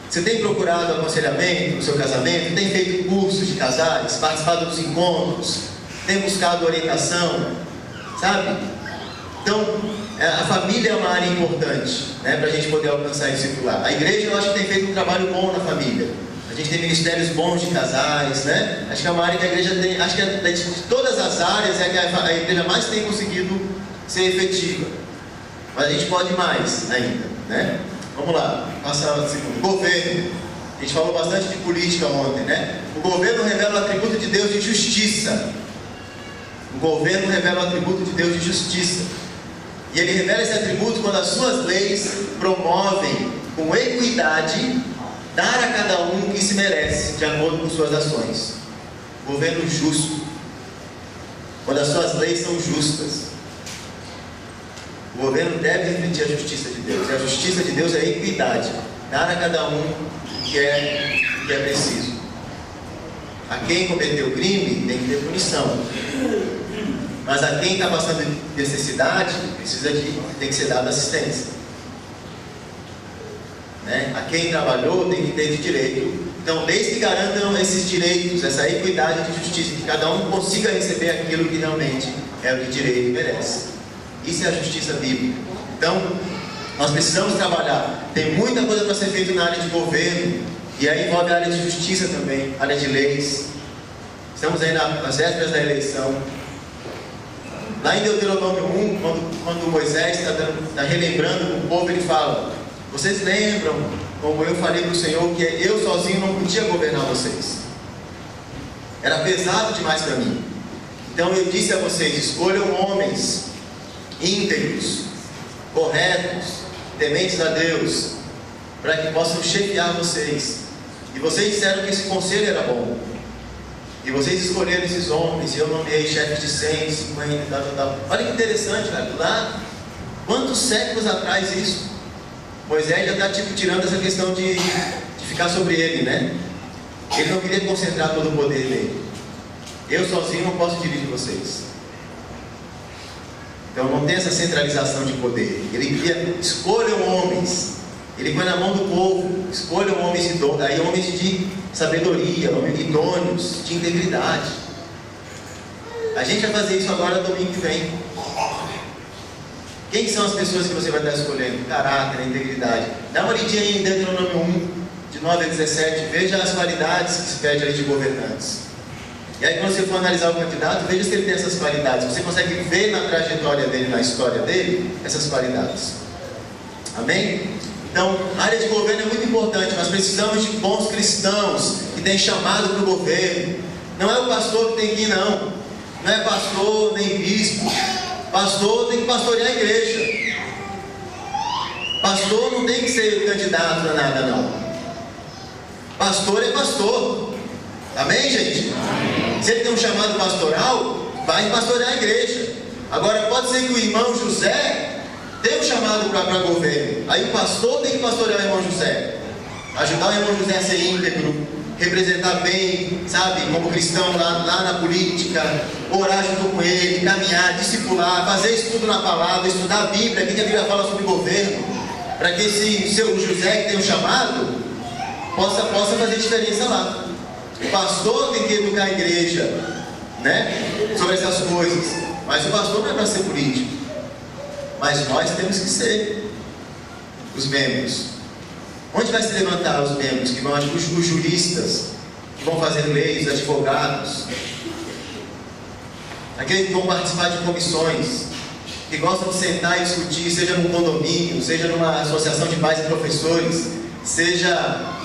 S4: Você tem procurado aconselhamento no seu casamento? Tem feito cursos de casais? Participado dos encontros? Tem buscado orientação? Sabe? Então, a família é uma área importante, né, para a gente poder alcançar e circular. A igreja, eu acho que tem feito um trabalho bom na família. A gente tem ministérios bons de casais, né? Acho que é uma área que a igreja tem, acho que de todas as áreas é que a igreja mais tem conseguido ser efetiva. Mas a gente pode mais ainda, né? Vamos lá, passa a segunda. Governo. A gente falou bastante de política ontem, né? O governo revela o atributo de Deus de justiça. O governo revela o atributo de Deus de justiça. E ele revela esse atributo quando as suas leis promovem com equidade dar a cada um o que se merece, de acordo com suas ações. Governo justo. Quando as suas leis são justas. O governo deve refletir a justiça de Deus. E a justiça de Deus é a equidade. Dar a cada um o que é preciso. A quem cometeu crime tem que ter punição. Mas a quem está passando necessidade, tem que ser dada assistência. Né? A quem trabalhou tem que ter direito. Então, leis que garantam esses direitos, essa equidade de justiça, que cada um consiga receber aquilo que realmente é o que direito merece. Isso é a justiça bíblica. Então, nós precisamos trabalhar. Tem muita coisa para ser feita na área de governo, e aí envolve a área de justiça também, a área de leis. Estamos aí nas vésperas da eleição. Lá em Deuteronômio 1, quando Moisés está relembrando com o povo, ele fala: vocês lembram como eu falei para o Senhor que eu sozinho não podia governar vocês? Era pesado demais para mim. Então eu disse a vocês: escolham homens íntegros, corretos, tementes a Deus, para que possam chefiar vocês. E vocês disseram que esse conselho era bom. E vocês escolheram esses homens, e eu nomeei chefes de 100, 50, tal. Olha que interessante, cara. Lá, quantos séculos atrás isso? Moisés já está tirando essa questão de ficar sobre ele, né? Ele não queria concentrar todo o poder dele. Eu sozinho não posso dirigir vocês. Então não tem essa centralização de poder. Ele queria: escolham homens. Ele põe na mão do povo: escolham homens idôneos, aí homens de sabedoria, homens idôneos, de integridade. A gente vai fazer isso agora domingo que vem. Quem são as pessoas que você vai estar escolhendo? Caráter, integridade. Dá uma olhadinha aí em Deuteronômio 1, de 9 a 17, veja as qualidades que se pede ali de governantes. E aí, quando você for analisar o candidato, veja se ele tem essas qualidades. Você consegue ver na trajetória dele, na história dele, essas qualidades. Amém? Então, a área de governo é muito importante. Nós precisamos de bons cristãos que têm chamado para o governo. Não é o pastor que tem que ir, não. Não é pastor nem bispo. Pastor tem que pastorear a igreja. Pastor não tem que ser candidato a nada, não. Pastor é pastor. Amém, gente? Amém. Se ele tem um chamado pastoral, vai pastorear a igreja. Agora, pode ser que o irmão José tem um chamado para governo. Aí o pastor tem que pastorear o irmão José, ajudar o irmão José a ser íntegro, representar bem, sabe, como cristão lá na política, orar junto com ele, caminhar, discipular, fazer estudo na palavra, estudar a Bíblia, que a Bíblia fala sobre governo, para que esse seu José que tem um chamado possa fazer diferença lá. O pastor tem que educar a igreja, né, sobre essas coisas. Mas o pastor não é para ser político. Mas nós temos que ser os membros. Onde vai se levantar os membros? Que vão, os juristas, que vão fazer leis, advogados, aqueles que vão participar de comissões, que gostam de sentar e discutir, seja num condomínio, seja numa associação de pais e professores, seja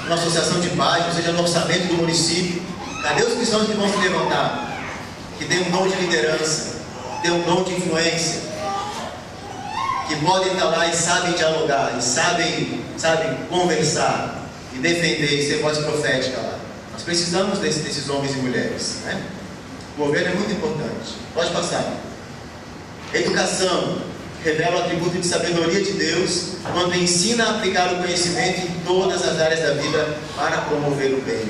S4: numa associação de bairro, seja no orçamento do município. Cadê os cristãos que vão se levantar? Que tem um dom de liderança, que tem um dom de influência, que podem estar lá e sabem dialogar, e sabem conversar, e defender, e ser voz profética lá. Nós precisamos desses homens e mulheres, né? O governo é muito importante. Pode passar. Educação revela o atributo de sabedoria de Deus quando ensina a aplicar o conhecimento em todas as áreas da vida para promover o bem.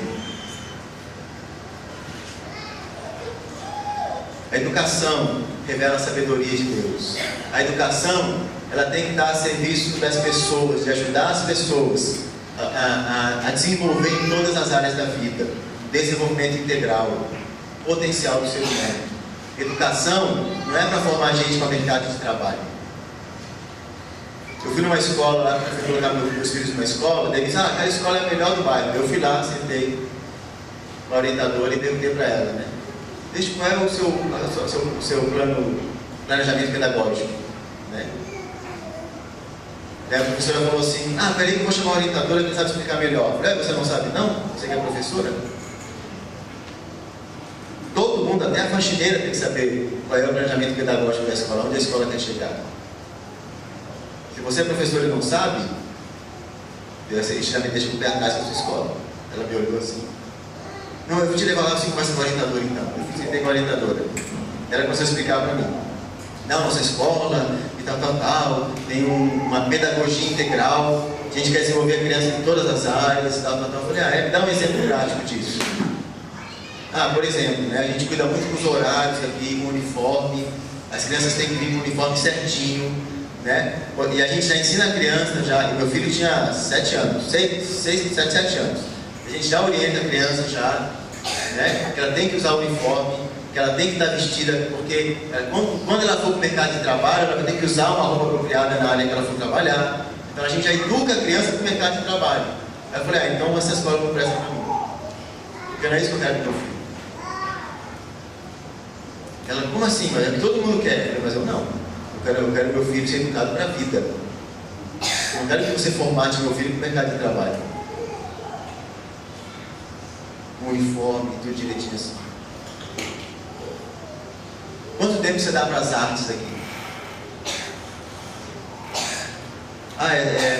S4: A educação revela a sabedoria de Deus. A educação, ela tem que estar a serviço das pessoas, de ajudar as pessoas a desenvolver em todas as áreas da vida. Desenvolvimento integral, potencial do ser humano. Educação não é para formar gente para o mercado de trabalho. Eu fui numa escola lá, fui colocar meus filhos numa escola, daí disse: aquela escola é a melhor do bairro. Eu fui lá, sentei com a orientadora e perguntei para ela, né? Qual é o seu planejamento pedagógico, né? Daí a professora falou assim: peraí que eu vou chamar a orientadora que ele sabe explicar melhor. Eu falei: você não sabe não? Você que é professora? Todo mundo, até a faxineira, tem que saber qual é o planejamento pedagógico da escola, onde a escola quer chegar. Se você é professor e não sabe, você já me deixa com o pé atrás da sua escola. Ela me olhou assim: não, eu vou te levar lá para você conversar com a orientadora então. Eu sentei com a orientadora. Ela começou a explicar para mim: não, nossa escola e tal, tem uma pedagogia integral, a gente quer desenvolver a criança em todas as áreas, tal. Eu falei: me dá um exemplo prático disso. Por exemplo, né, a gente cuida muito dos horários aqui, com o uniforme, as crianças têm que vir com o uniforme certinho, né? E a gente já ensina a criança, e meu filho tinha 7 anos, 7 anos, a gente já orienta a criança né, que ela tem que usar o uniforme, que ela tem que estar vestida, porque quando ela for para o mercado de trabalho, ela vai ter que usar uma roupa apropriada na área que ela for trabalhar. Então a gente já educa a criança para o mercado de trabalho. Aí eu falei, então essa escola não presta para mim, porque não é isso que eu quero para meu filho. Ela, como assim? Mas todo mundo quer. Eu falei, mas eu não. Eu quero meu filho ser educado para a vida. Eu não quero que você formate meu filho para o mercado de trabalho. Com uniforme, tudo direitinho assim. Quanto tempo você dá para as artes aqui?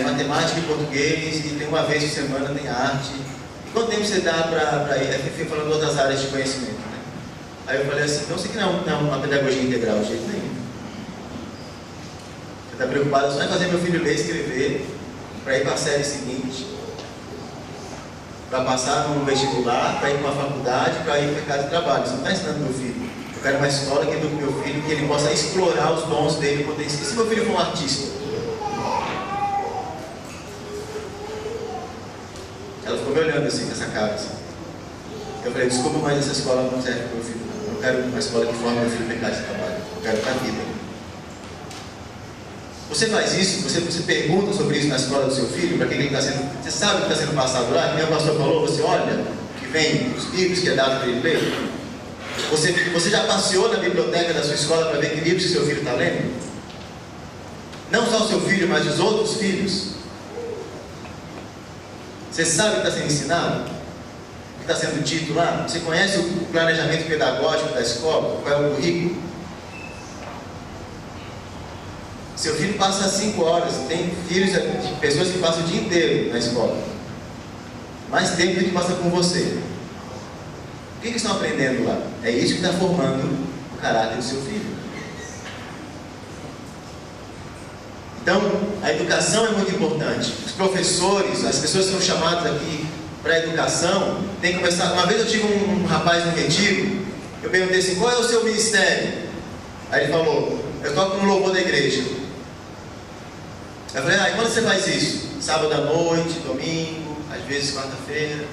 S4: Matemática e português, e tem uma vez por semana tem arte. E quanto tempo você dá para ir? Aí eu falando de outras áreas de conhecimento, né? Aí eu falei assim, então isso aqui não é uma pedagogia integral de jeito nenhum. Você está preocupado só em fazer meu filho ler e escrever, para ir para a série seguinte, para passar no vestibular, para ir para uma faculdade, para ir para o mercado de trabalho. Você não está ensinando meu filho. Eu quero uma escola que eduque meu filho, que ele possa explorar os dons dele, potenciais. E se meu filho for um artista? Ela ficou me olhando assim, com essa cara assim. Eu falei, desculpa, mas essa escola não serve para meu filho. Eu não quero uma escola que forme meu filho no mercado de trabalho. Eu quero para a vida. Você faz isso? Você pergunta sobre isso na escola do seu filho? Para quem ele está sendo... Você sabe o que está sendo passado lá? Meu pastor falou, você olha, que vem os livros que é dado para ele ler? Você já passeou na biblioteca da sua escola para ver que livros que seu filho está lendo? Não só o seu filho, mas os outros filhos. Você sabe o que está sendo ensinado? O que está sendo dito lá? Você conhece o planejamento pedagógico da escola? Qual é o currículo? Seu filho passa 5 horas, tem filhos de pessoas que passam o dia inteiro na escola. Mais tempo do que passa com você. O que eles estão aprendendo lá? É isso que está formando o caráter do seu filho. Então, a educação é muito importante. Os professores, as pessoas que são chamadas aqui para a educação, tem que começar. Uma vez eu tive um rapaz no retiro, eu perguntei assim, qual é o seu ministério? Aí ele falou, eu toco no louvor da igreja. Eu falei, e quando você faz isso? Sábado à noite, domingo, às vezes quarta-feira. Eu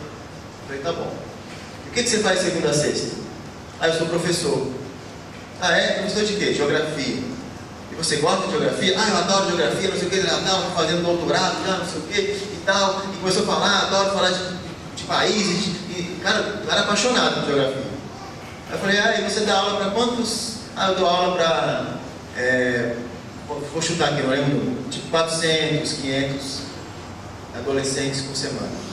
S4: falei, tá bom. O que você faz segunda a sexta? Eu sou professor. Professor de quê? Geografia. E você gosta de geografia? Eu adoro geografia, não sei o que, estou fazendo doutorado, já não sei o que e tal. E começou a falar, adoro falar de países. E, cara, eu era apaixonado por geografia. Aí eu falei, e você dá aula para quantos? Eu dou aula para, vou chutar aqui, não lembro, tipo 400, 500 adolescentes por semana.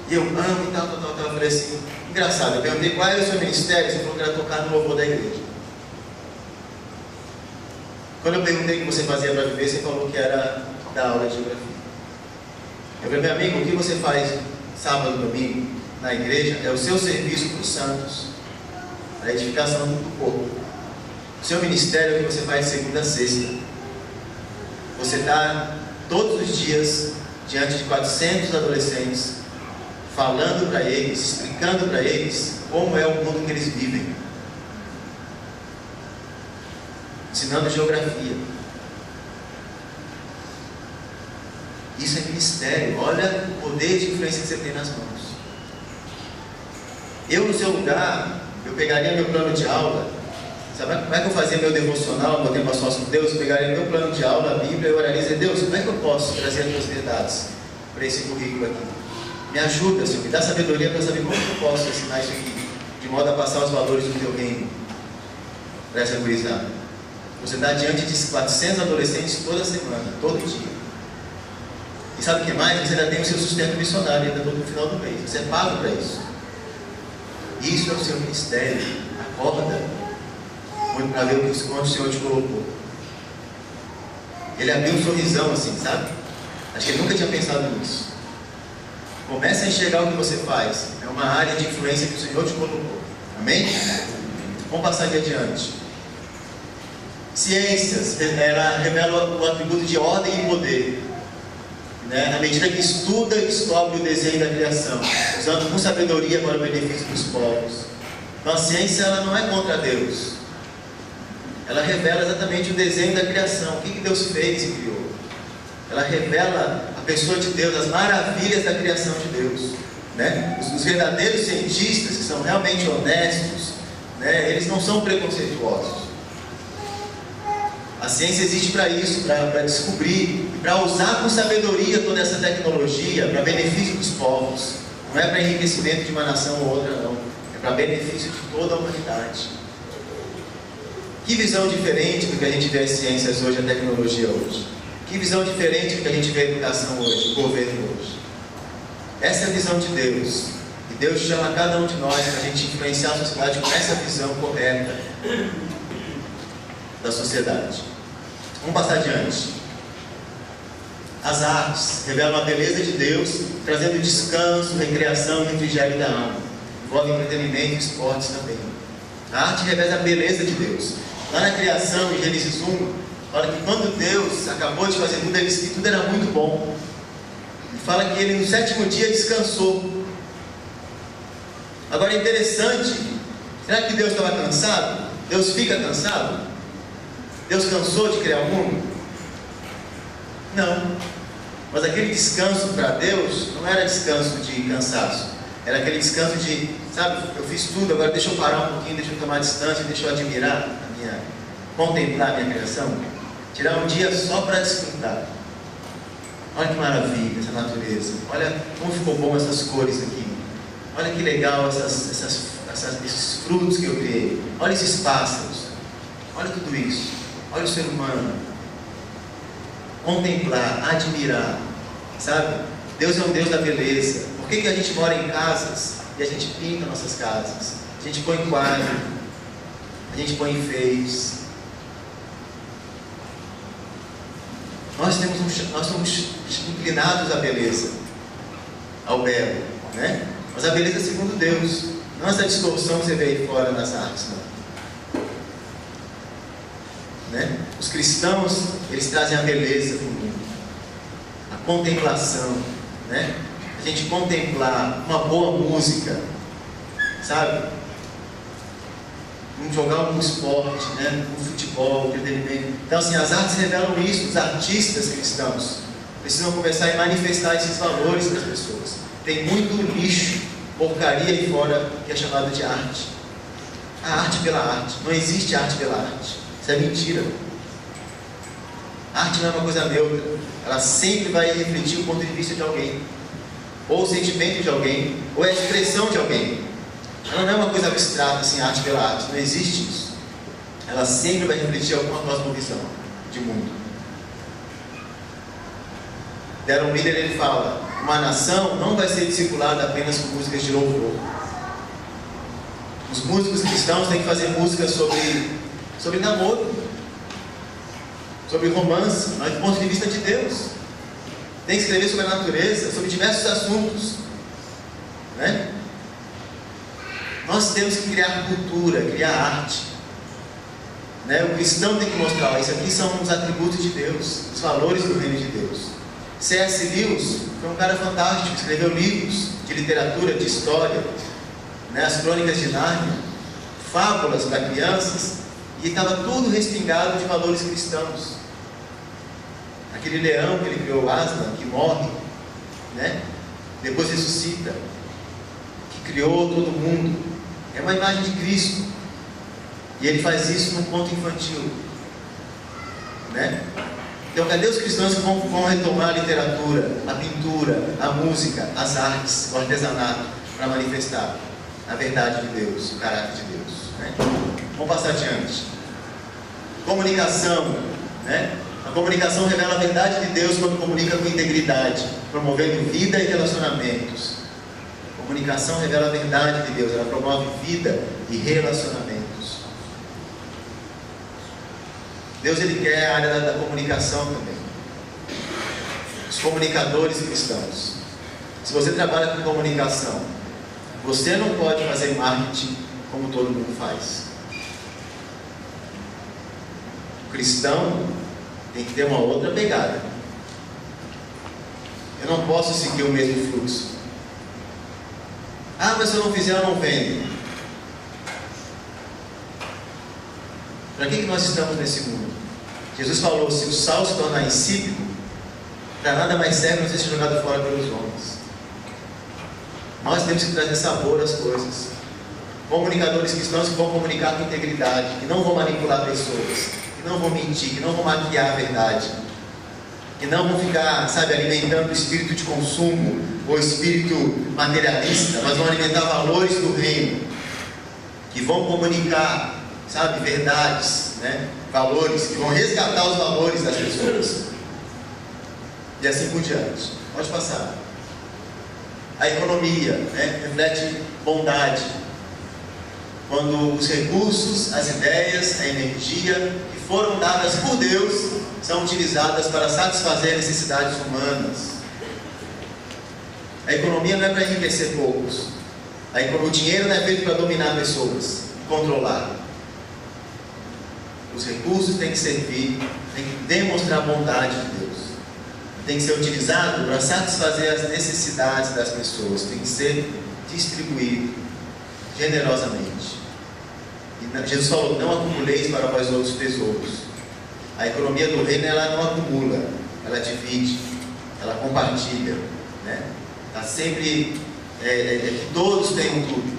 S4: E eu amo e tal. Eu falei assim, engraçado, eu perguntei qual era o seu ministério, você falou que era tocar no louvor da igreja. Quando eu perguntei o que você fazia para viver, você falou que era dar aula de geografia. Eu falei, meu amigo, o que você faz sábado e domingo na igreja é o seu serviço para os santos, a edificação do corpo. O seu ministério é o que você faz de segunda a sexta. Você está todos os dias diante de 400 adolescentes, falando para eles, explicando para eles como é o mundo que eles vivem, ensinando geografia. Isso é ministério. Olha o poder de influência que você tem nas mãos. Eu, no seu lugar, eu pegaria meu plano de aula. Sabe como é que eu fazia meu devocional, meu tempo a sós com Deus? Eu pegaria meu plano de aula, a Bíblia, e oraria e dizer, Deus, como é que eu posso trazer as minhas verdades para esse currículo aqui? Me ajuda, Senhor, me dá sabedoria para saber como eu posso ensinar isso aqui, de modo a passar os valores do teu reino para essa gurizada. Você está diante de 400 adolescentes toda semana, todo dia. E sabe o que mais? Você ainda tem o seu sustento missionário ainda no final do mês. Você é pago para isso. Isso é o seu ministério. Acorda muito para ver onde o Senhor te colocou. Ele abriu um sorrisão assim, sabe? Acho que ele nunca tinha pensado nisso. Comece a enxergar o que você faz. É uma área de influência que o Senhor te colocou. Amém? Vamos passar aqui adiante. Ciências, ela revela o atributo de ordem e poder. né? À medida que estuda e descobre o desenho da criação, usando com sabedoria para o benefício dos povos. Então a ciência, ela não é contra Deus. Ela revela exatamente o desenho da criação, o que Deus fez e criou. Ela revela a pessoa de Deus, as maravilhas da criação de Deus, né? Os verdadeiros cientistas, que são realmente honestos, né? Eles não são preconceituosos. A ciência existe para isso, para descobrir, para usar com sabedoria toda essa tecnologia para benefício dos povos. Não é para enriquecimento de uma nação ou outra, não. É para benefício de toda a humanidade. Que visão diferente do que a gente vê as ciências hoje, a tecnologia hoje. Que visão diferente do que a gente vê a educação hoje, o governo hoje. Essa é a visão de Deus. E Deus chama cada um de nós para a gente influenciar a sociedade com essa visão correta da sociedade. Vamos passar adiante. As artes revelam a beleza de Deus, trazendo descanso, recreação e refrigério da alma. Envolve entretenimento e esportes também. A arte revela a beleza de Deus. Lá na criação, em Gênesis 1, fala que quando Deus acabou de fazer tudo, ele disse que tudo era muito bom. E fala que ele no 7º dia descansou. Agora é interessante, será que Deus estava cansado? Deus fica cansado? Deus cansou de criar o mundo? Não. Mas aquele descanso para Deus não era descanso de cansaço. Era aquele descanso de, sabe, eu fiz tudo, agora deixa eu parar um pouquinho, deixa eu tomar distância, deixa eu admirar contemplar a minha criação. Tirar um dia só para desfrutar. Olha que maravilha essa natureza. Olha como ficou bom essas cores aqui. Olha que legal esses frutos que eu criei. Olha esses pássaros. Olha tudo isso. Olha o ser humano. Contemplar, admirar. Sabe? Deus é um Deus da beleza. Por que a gente mora em casas e a gente pinta nossas casas? A gente põe quadro, a gente põe enfeites. Nós somos inclinados à beleza, ao belo, né? Mas a beleza segundo Deus, não essa distorção que você vê aí fora nas artes, não. Né? Os cristãos, eles trazem a beleza para o mundo, a contemplação, né? A gente contemplar uma boa música, sabe? Jogar um esporte, né? Um futebol, um entretenimento. Então assim, as artes revelam isso. Os artistas cristãos precisam começar a manifestar esses valores para as pessoas. Tem muito lixo, porcaria aí fora que é chamado de arte. A arte pela arte. Não existe arte pela arte. Isso é mentira. A arte não é uma coisa neutra. Ela sempre vai refletir o ponto de vista de alguém, ou o sentimento de alguém, ou a expressão de alguém. Ela não é uma coisa abstrata, assim, arte pela arte. Não existe isso. Ela sempre vai refletir alguma cosmovisão de mundo. Darren Miller, ele fala: uma nação não vai ser discipulada apenas com músicas de louvor. Os músicos cristãos têm que fazer músicas sobre namoro, sobre romance, mas do ponto de vista de Deus. Tem que escrever sobre a natureza, sobre diversos assuntos, né? Nós temos que criar cultura, criar arte, né? O cristão tem que mostrar: isso aqui são os atributos de Deus, os valores do reino de Deus. C.S. Lewis foi um cara fantástico, escreveu livros de literatura, de história, né? As Crônicas de Nárnia, fábulas para crianças, e estava tudo respingado de valores cristãos. Aquele leão que ele criou, Aslan, que morre, né? Depois ressuscita, que criou todo mundo, é uma imagem de Cristo, e ele faz isso num conto infantil, né? Então cadê os cristãos que vão retomar a literatura, a pintura, a música, as artes, o artesanato, para manifestar a verdade de Deus, o caráter de Deus, né? Vamos passar adiante. Comunicação, né? A comunicação revela a verdade de Deus quando comunica com integridade, promovendo vida e relacionamentos. A comunicação revela a verdade de Deus, ela promove vida e relacionamentos. Deus, ele quer a área da comunicação também. Os comunicadores cristãos. Se você trabalha com comunicação, você não pode fazer marketing como todo mundo faz. O cristão tem que ter uma outra pegada. Eu não posso seguir o mesmo fluxo. Ah, mas se eu não fizer, eu não vendo. Para que nós estamos nesse mundo? Jesus falou, se o sal se tornar insípido, para nada mais serve não ser jogado fora pelos homens. Nós temos que trazer sabor às coisas. Comunicadores cristãos que vão comunicar com integridade, que não vão manipular pessoas, que não vão mentir, que não vão maquiar a verdade, que não vão ficar, sabe, alimentando o espírito de consumo ou espírito materialista, mas vão alimentar valores do reino, que vão comunicar, sabe, verdades, né? Valores, que vão resgatar os valores das pessoas. E assim por diante. Pode passar. A economia, né, reflete bondade. Quando os recursos, as ideias, a energia que foram dadas por Deus são utilizadas para satisfazer necessidades humanas. A economia não é para enriquecer poucos. O dinheiro não é feito para dominar pessoas, controlar. Os recursos têm que servir, têm que demonstrar a bondade de Deus. Tem que ser utilizado para satisfazer as necessidades das pessoas, tem que ser distribuído generosamente. E Jesus falou, não acumuleis para vós outros tesouros. A economia do reino, ela não acumula, ela divide, ela compartilha, né? Está sempre, que todos tenham tudo,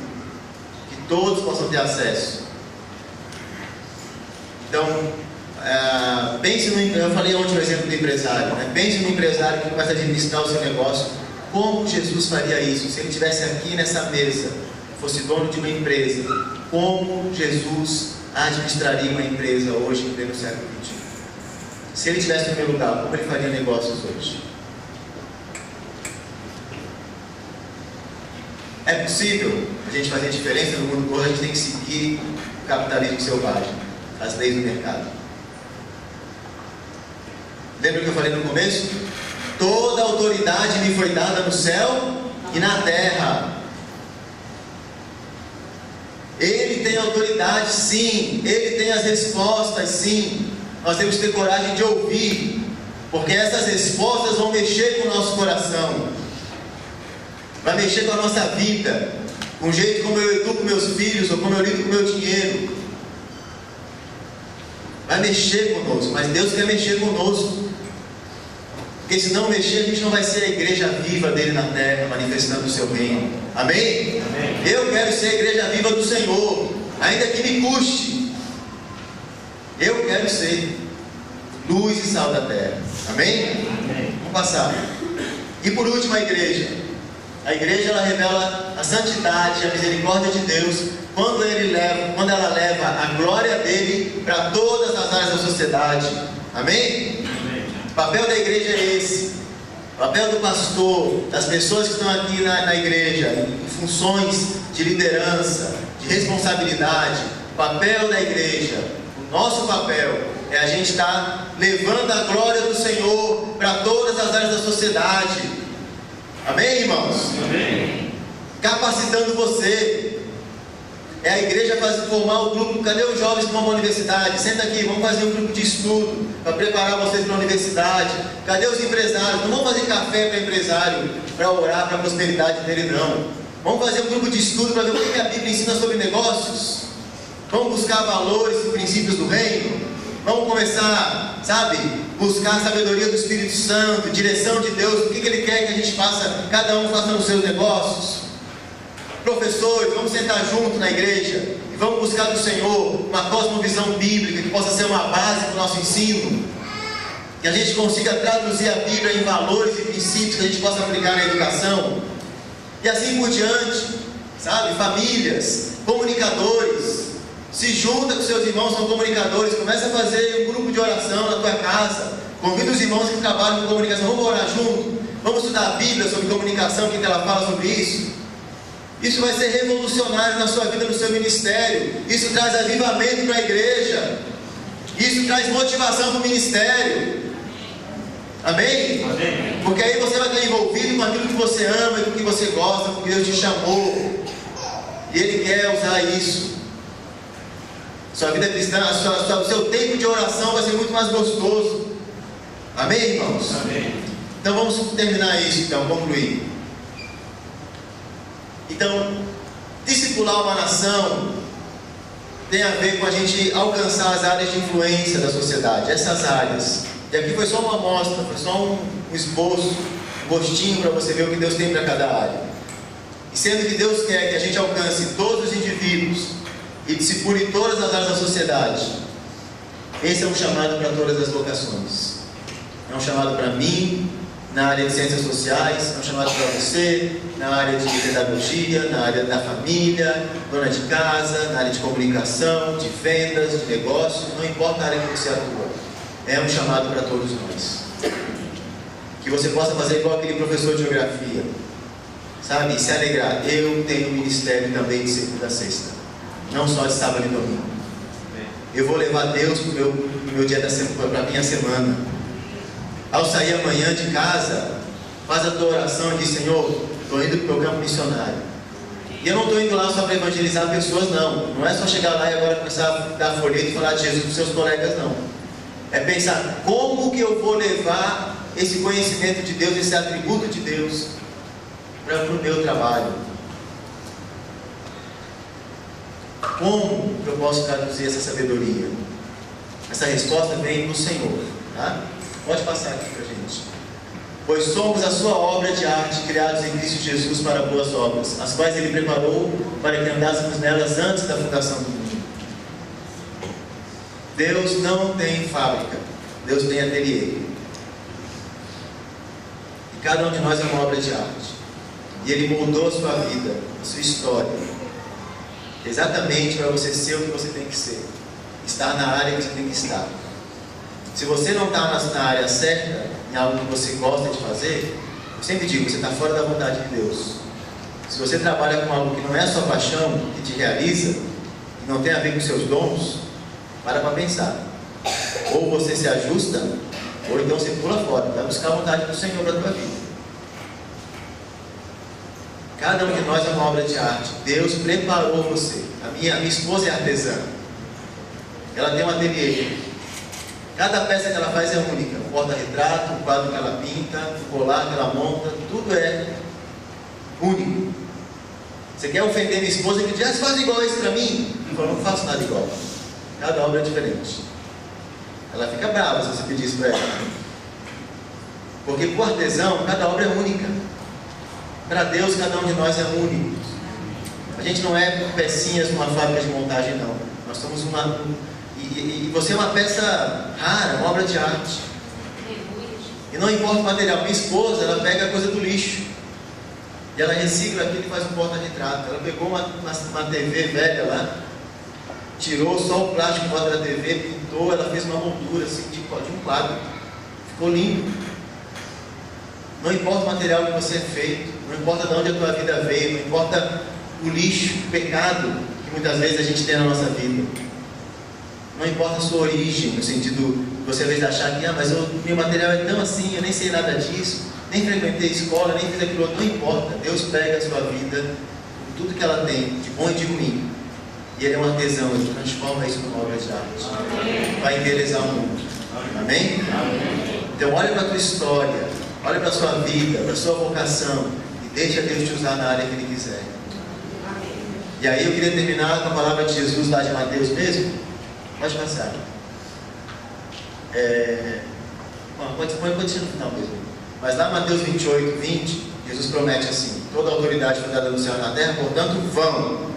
S4: que todos possam ter acesso. Então, pense no, eu falei ontem o exemplo do empresário, né? Pense no empresário que começa a administrar o seu negócio. Como Jesus faria isso? Se ele estivesse aqui nessa mesa, fosse dono de uma empresa, como Jesus administraria uma empresa hoje, em pleno século XXI? Se ele estivesse no meu lugar, como ele faria negócios hoje? É possível a gente fazer diferença no mundo hoje? A gente tem que seguir o capitalismo selvagem, as leis do mercado. Lembra que eu falei no começo? Toda autoridade me foi dada no céu e na terra. Ele tem autoridade, sim. Ele tem as respostas, sim. Nós temos que ter coragem de ouvir, porque essas respostas vão mexer com o nosso coração, vai mexer com a nossa vida, com o jeito como eu educo meus filhos, ou como eu lido com o meu dinheiro. Vai mexer conosco, mas Deus quer mexer conosco. Porque se não mexer, a gente não vai ser a igreja viva dele na terra, manifestando o seu reino. Amém? Amém. Eu quero ser a igreja viva do Senhor, ainda que me custe. Eu quero ser luz e sal da terra. Amém? Amém. Vamos passar. E por último, a igreja. A igreja, ela revela a santidade, a misericórdia de Deus, quando ela leva a glória dele para todas as áreas da sociedade. Amém? O papel da igreja é esse. O papel do pastor, das pessoas que estão aqui na igreja, em funções de liderança, de responsabilidade. O papel da igreja, o nosso papel, é a gente estar levando a glória do Senhor para todas as áreas da sociedade. Amém, irmãos? Amém. Capacitando você. É a igreja formar o grupo. Cadê os jovens que vão para a universidade? Senta aqui, vamos fazer um grupo de estudo para preparar vocês para a universidade. Cadê os empresários? Não vamos fazer café para empresário, para orar para a prosperidade dele, não. Vamos fazer um grupo de estudo para ver o que a Bíblia ensina sobre negócios. Vamos buscar valores e princípios do reino. Vamos começar, sabe, buscar a sabedoria do Espírito Santo, direção de Deus, o que Ele quer que a gente faça, cada um faça nos seus negócios. Professores, vamos sentar junto na igreja e vamos buscar do Senhor uma cosmovisão bíblica que possa ser uma base para o nosso ensino, que a gente consiga traduzir a Bíblia em valores e princípios que a gente possa aplicar na educação, e assim por diante, sabe? Famílias, comunicadores, se junta com seus irmãos, são comunicadores, começa a fazer um grupo de oração na tua casa, convida os irmãos que trabalham com comunicação, vamos orar junto, vamos estudar a Bíblia sobre comunicação, o que ela fala sobre isso. Isso vai ser revolucionário na sua vida, no seu ministério. Isso traz avivamento para a igreja. Isso traz motivação para o ministério. Amém? Amém? Porque aí você vai estar envolvido com aquilo que você ama e com o que você gosta, porque Deus te chamou. E Ele quer usar isso. Sua vida cristã, o seu tempo de oração vai ser muito mais gostoso. Amém, irmãos? Amém. Então vamos terminar isso, então, concluir. Então, discipular uma nação tem a ver com a gente alcançar as áreas de influência da sociedade, essas áreas. E aqui foi só uma amostra, foi só um esboço, um gostinho para você ver o que Deus tem para cada área. E sendo que Deus quer que a gente alcance todos os indivíduos e discipule todas as áreas da sociedade, esse é um chamado para todas as vocações. É um chamado para mim, na área de ciências sociais, é um chamado para você, na área de pedagogia, na área da família, dona de casa, na área de comunicação, de vendas, de negócios, não importa a área que você atua. É um chamado para todos nós. Que você possa fazer igual aquele professor de geografia, sabe? E se alegrar. Eu tenho um ministério também de segunda a sexta, não só de sábado e domingo. Eu vou levar Deus para o meu dia da semana, para a minha semana. Ao sair amanhã de casa, faz a tua oração e diz: Senhor, estou indo para o meu campo missionário. E eu não estou indo lá só para evangelizar pessoas, não. Não é só chegar lá e agora começar a dar folheto e falar de Jesus para os seus colegas, não. É pensar como que eu vou levar esse conhecimento de Deus, esse atributo de Deus para o meu trabalho. Como eu posso traduzir essa sabedoria? Essa resposta vem do Senhor, tá? Pode passar aqui para a gente. Pois somos a sua obra de arte, criados em Cristo Jesus para boas obras, as quais Ele preparou para que andássemos nelas antes da fundação do mundo. Deus não tem fábrica, Deus tem ateliê. E cada um de nós é uma obra de arte. E Ele moldou a sua vida, a sua história, exatamente para você ser o que você tem que ser, estar na área que você tem que estar. Se você não está na área certa, em algo que você gosta de fazer, eu sempre digo, você está fora da vontade de Deus. Se você trabalha com algo que não é a sua paixão, que te realiza, que não tem a ver com seus dons, para pensar. Ou você se ajusta, ou então você pula fora, vai buscar a vontade do Senhor para a tua vida. Cada um de nós é uma obra de arte. Deus preparou você. A minha esposa é artesã. Ela tem um ateliê. Cada peça que ela faz é única. O porta-retrato, o quadro que ela pinta, o colar que ela monta, tudo é único. Você quer ofender minha esposa que diz: ah, você faz igual esse para mim? Eu falo: não faço nada igual. Cada obra é diferente. Ela fica brava se você pedir isso para ela. Porque para o artesão, cada obra é única. Para Deus, cada um de nós é único. A gente não é pecinhas numa fábrica de montagem, não. Nós somos uma... E você é uma peça rara, uma obra de arte. E não importa o material. Minha esposa, ela pega a coisa do lixo e ela recicla aquilo e faz um porta-retrato. Ela pegou uma TV velha lá, tirou só o plástico em volta da TV, pintou, ela fez uma moldura assim, de um quadro. Ficou lindo. Não importa o material que você é feito, não importa de onde a tua vida veio, não importa o lixo, o pecado que muitas vezes a gente tem na nossa vida. Não importa a sua origem, no sentido de você às vezes achar que mas o meu material é tão assim, eu nem sei nada disso, nem frequentei escola, nem fiz aquilo outro. Não importa. Deus pega a sua vida, tudo que ela tem, de bom e de ruim, e Ele é um artesão, Ele transforma isso numa obra de arte. Vai embelezar o mundo. Amém? Então olha para a tua história, olha para a sua vida, para a sua vocação, e deixa Deus te usar na área que Ele quiser. E aí eu queria terminar com a palavra de Jesus lá de Mateus mesmo. Pode passar. Pode ser no final mesmo. Mas lá em Mateus 28, 20, Jesus promete assim: toda a autoridade foi dada no céu e na terra, portanto vão,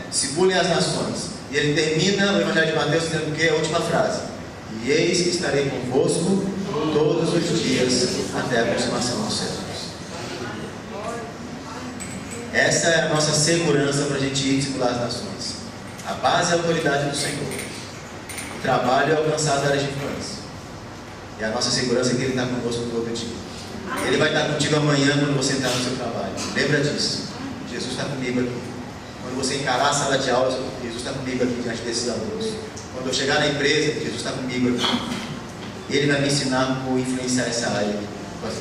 S4: discipulem as nações. E ele termina o Evangelho de Mateus dizendo o que? A última frase: e eis que estarei convosco todos os dias até a consumação dos séculos. Essa é a nossa segurança para a gente ir discipular as nações. A base é a autoridade do Senhor. O trabalho é alcançar as áreas de influência. E a nossa segurança é que Ele está conosco todo dia. Ele vai estar contigo amanhã quando você entrar no seu trabalho. Lembra disso. Jesus está comigo aqui. Quando você encarar a sala de aula, Jesus está comigo aqui diante desses alunos. Quando eu chegar na empresa, Jesus está comigo aqui. Ele vai me ensinar como influenciar essa área.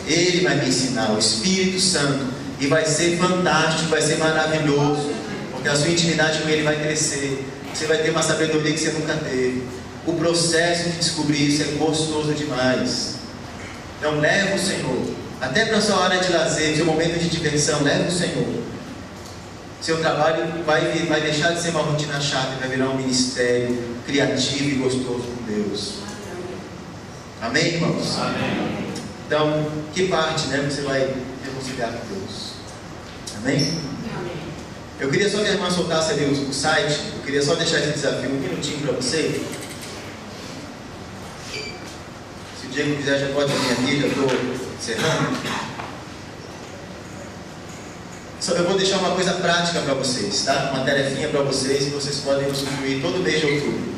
S4: Ele vai me ensinar, o Espírito Santo. E vai ser fantástico, vai ser maravilhoso. Porque a sua intimidade com Ele vai crescer. Você vai ter uma sabedoria que você nunca teve. O processo de descobrir isso é gostoso demais. Então leva o Senhor. Até para a sua hora de lazer, seu momento de diversão, leva o Senhor. Seu trabalho vai deixar de ser uma rotina chata e vai virar um ministério criativo e gostoso com Deus. Amém, irmãos?
S1: Amém.
S4: Então, que parte, né, você vai reconciliar com Deus? Amém? Eu queria só que a irmã soltasse ali o site. Eu queria só deixar esse desafio um minutinho para você. Se o Diego quiser, já pode vir aqui, já estou encerrando. Eu vou deixar uma coisa prática para vocês, tá? Uma tarefinha para vocês, e vocês podem usufruir todo mês de outubro.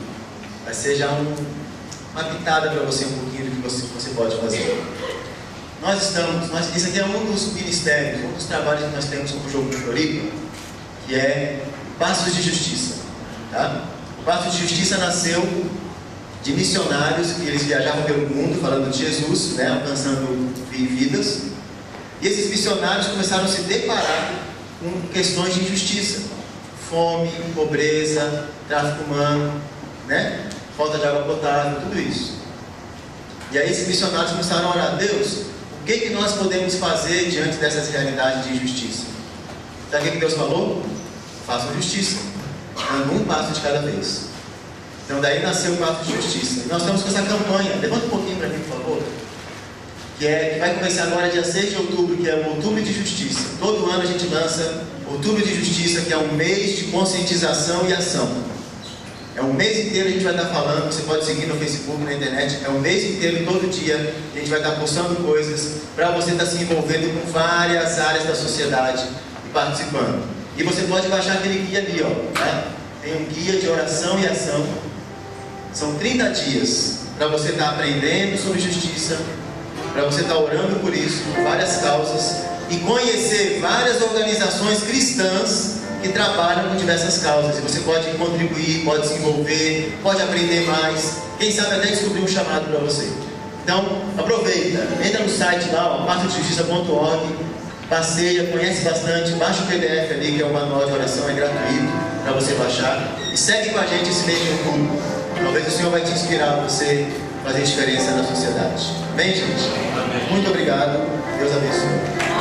S4: Vai ser já uma pitada para você, um pouquinho do que você pode fazer. Isso aqui é um dos ministérios, um dos trabalhos que nós temos como Jogo de Floripa, que é Passos de Justiça, tá? O Passos de Justiça nasceu de missionários que eles viajavam pelo mundo falando de Jesus, né, alcançando vidas. E esses missionários começaram a se deparar com questões de injustiça, fome, pobreza, tráfico humano, né, falta de água potável, tudo isso. E aí esses missionários começaram a orar: Deus, o que nós podemos fazer diante dessas realidades de injustiça? Sabe o que Deus falou? Façam justiça, dando um passo de cada vez. Então daí nasceu o Passo de Justiça. E nós estamos com essa campanha, levanta um pouquinho para mim, por favor, que vai começar agora dia 6 de outubro, que é o Outubro de Justiça. Todo ano a gente lança Outubro de Justiça, que é um mês de conscientização e ação. É um mês inteiro a gente vai estar falando, você pode seguir no Facebook, na internet, é um mês inteiro, todo dia, a gente vai estar postando coisas para você estar se envolvendo com várias áreas da sociedade e participando. E você pode baixar aquele guia ali, ó, né? Tem um guia de oração e ação. São 30 dias para você estar aprendendo sobre justiça, para você estar orando por isso, por várias causas, e conhecer várias organizações cristãs que trabalham com diversas causas. E você pode contribuir, pode se envolver, pode aprender mais, quem sabe até descobrir um chamado para você. Então, aproveita, entra no site lá, passodejustiça.org, passeia, conhece bastante, baixa o PDF ali, que é o manual de oração, é gratuito para você baixar, e segue com a gente esse mês de outubro. Talvez o Senhor vai te inspirar a você fazer diferença na sociedade. Amém, gente? Amém. Muito obrigado. Deus abençoe.